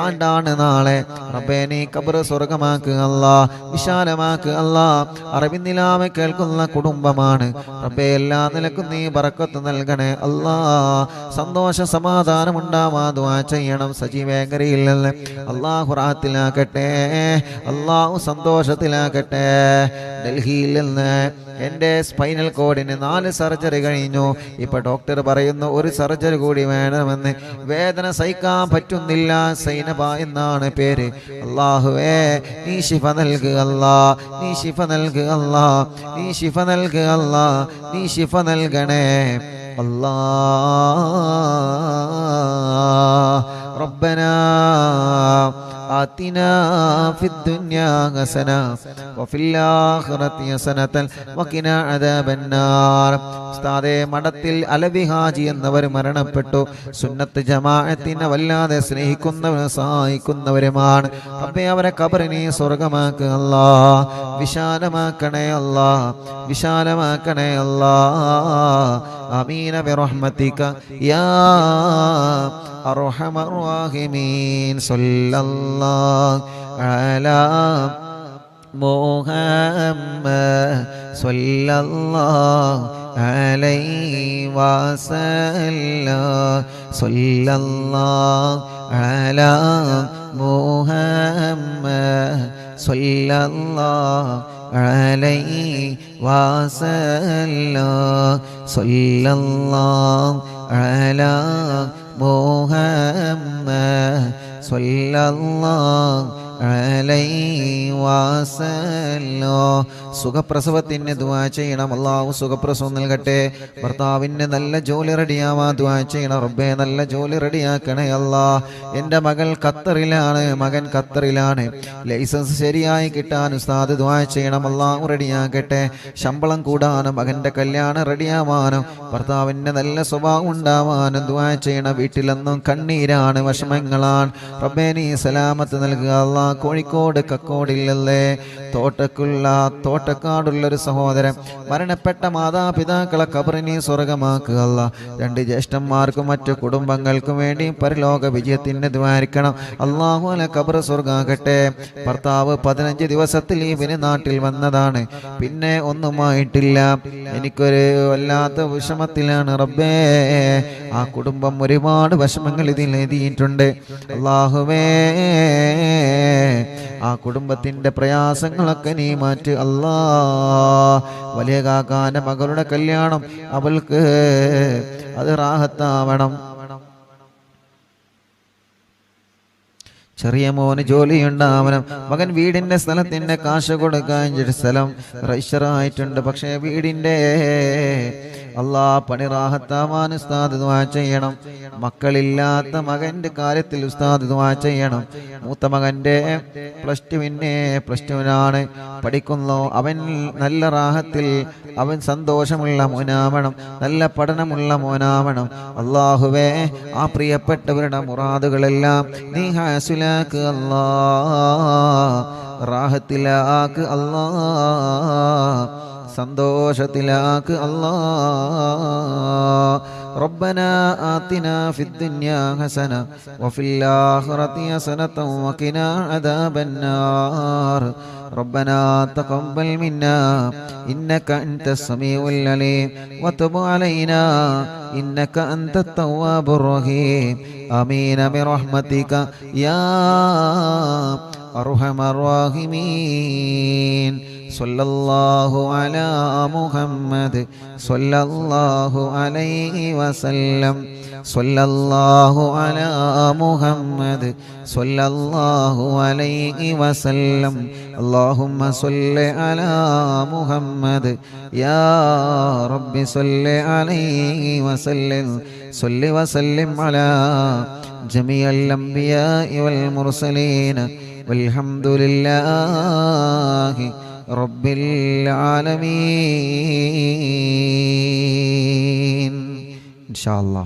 ആണ്ടാണ് നാളെ. റബ്ബേ നീ ഖബർ സ്വർഗമാക്കുക അല്ലാ. വിശാലമാക്കുക അല്ലാ. അറബിന്നിലാമെ കേൾക്കുന്ന കുടുംബമാണ് റബ്ബേ. എല്ലാ നിലക്കും നീ ബറക്കത്ത് നൽകണേ അല്ലാ. സന്തോഷ സമാധാനം ഉണ്ടാവാൻ ദുആ ചെയ്യണം. സജീവ മേഖലയിൽ നിന്ന് അള്ളാഹു റാഹത്തിലാക്കട്ടെ, അള്ളാഹു സന്തോഷത്തിലാക്കട്ടെ. ഡൽഹിയിൽ നിന്ന് എൻ്റെ സ്പൈനൽ കോഡിന് 4 സർജറി കഴിഞ്ഞു. ഇപ്പൊ ഡോക്ടർ പറയുന്നു ഒരു സർജറി കൂടി വേണമെന്ന്. വേദന സഹിക്കാൻ പറ്റുന്നില്ല. സൈനബ എന്നാണ് പേര്. അല്ലാഹുവേ നീ ശിഫ നൽകുക അല്ലാ, നീ ശിഫ നൽകുക അല്ലാ, നീ ശിഫ നൽകുക അല്ലാ, നീ ശിഫ നൽകണേ അല്ലാ. റബ്ബനാ آتنا في الدنيا حسنة وفي الآخرة حسنة وقنا عذاب النار. ഉസ്താദേ, മഠത്തിൽ അലവി ഹാജി എന്നവർ മരണപ്പെട്ടു. സുന്നത്ത് ജമാഅത്തിനെ വല്ലാതെ സ്നേഹിക്കുന്നവരും സഹായിക്കുന്നവരുമാണ്. റബ്ബേ അവരെ ഖബറിനെ സ്വർഗമാക്കുക അല്ലാ, വിശാലമാക്കണേ അല്ലാ, വിശാലമാക്കണേ അല്ലാ. ആമീന ബിറഹ്മതിക യാ അർഹമർ റഹീമീൻ. സല്ലല്ലാഹു അലാ മുഹമ്മദ് സല്ലല്ലാഹു അലൈഹി വസല്ലം. സല്ലല്ലാഹു അലാ മുഹമ്മദ് സല്ലല്ലാഹു അലൈഹി വസല്ലം. സല്ലല്ലാഹു അലാ മുഹമ്മദ് സല്ലല്ലാഹു അലൈഹി വസല്ലം. സുഖപ്രസവത്തിന് ദുആ ചെയ്യണം. അല്ലാഹു സുഖപ്രസവം നൽകട്ടെ. ഭർത്താവിന് നല്ല ജോലി റെഡിയാവാൻ ദുആ ചെയ്യണം. റബ്ബേ നല്ല ജോലി റെഡിയാക്കണേ അല്ലാ. എൻ്റെ മകൾ ഖത്തറിലാണ്, മകൻ ഖത്തറിലാണ്. ലൈസൻസ് ശരിയായി കിട്ടാൻ ഉസ്താദ് ദുആ ചെയ്യണം. അല്ലാഹു റെഡിയാക്കട്ടെ. ശമ്പളം കൂടാനും മകൻ്റെ കല്യാണം റെഡിയാവാനും ഭർത്താവിന് നല്ല സ്വഭാവം ഉണ്ടാവാനും ദുആ ചെയ്യണം. വീട്ടിലെന്നും കണ്ണീരാണ്, വിഷമങ്ങളാണ്. റബ്ബേ നീ സലാമത്ത് നൽകുക അല്ലാ. കോഴിക്കോട് കക്കോടില്ലല്ലേ തോട്ടക്കാടുള്ളൊരു സഹോദരൻ മരണപ്പെട്ട മാതാപിതാക്കളെ ഖബറിനെ സ്വർഗമാക്കുക അല്ലാ. 2 ജ്യേഷ്ഠന്മാർക്കും മറ്റു കുടുംബങ്ങൾക്കും വേണ്ടി പരലോക വിജയത്തിന് ദ്വാരിക്കണം. അല്ലാഹു അല ഖബർ സ്വർഗാകട്ടെ. ഭർത്താവ് 15 ദിവസത്തിൽ ലീവിന് നാട്ടിൽ വന്നതാണ്, പിന്നെ ഒന്നുമായിട്ടില്ല. എനിക്കൊരു വല്ലാത്ത വിഷമത്തിലാണ് റബ്ബേ. ആ കുടുംബം ഒരുപാട് വിഷമങ്ങൾ ഇതിൽ എഴുതിയിട്ടുണ്ട്. അല്ലാഹുവേ ആ കുടുംബത്തിന്റെ പ്രയാസങ്ങളൊക്കെ നീ മാറ്റ് അല്ലാ. വലിയ കാക്കാന്റെ മകളുടെ കല്യാണം അവൾക്ക് അത് റാഹത്താവണം. ചെറിയ മോന് ജോലിയുണ്ടാവണം. മകൻ വീടിന്റെ സ്ഥലത്തിന്റെ കാശ് കൊടുക്കാൻ സ്ഥലം രജിസ്റ്ററായിട്ടുണ്ട്. പക്ഷേ വീടിന്റെ അല്ലാ പണി റാഹത്താവാൻ ഉസ്താദ് ദുആ ചെയ്യണം. മക്കളില്ലാത്ത മകന്റെ കാര്യത്തിൽ ഉസ്താദ് ദുആ ചെയ്യണം. മൂത്ത മകന്റെ പ്ലസ് ടുവിനാണ് പഠിക്കുന്നു. അവൻ നല്ല റാഹത്തിൽ, അവൻ സന്തോഷമുള്ള മോനാവണം, നല്ല പഠനമുള്ള മോനാവണം. അല്ലാഹുവേ ആ പ്രിയപ്പെട്ടവരുടെ മുറാദുകളെല്ലാം നീ ഹാസിലാക്ക് അല്ലാ, റാഹത്തിലാക്ക് അല്ലാ, സന്തോഷത്തിലാക്ക് അല്ലാ. ربنا آتنا في الدنيا حسنة وفي الآخرة حسنة وقنا عذاب النار. ربنا تقبل منا إنك أنت السميع العليم وتب علينا إنك أنت التواب الرحيم. آمين برحمتك يا أرحم الراحمين. صلى الله على محمد صلى الله عليه وسلم. صلى الله على محمد صلى الله عليه وسلم. اللهم صل على محمد يا رب صل عليه وسلم. صل وسلم على جميع الأنبياء والمرسلين والحمد لله رب العالمين إن شاء الله.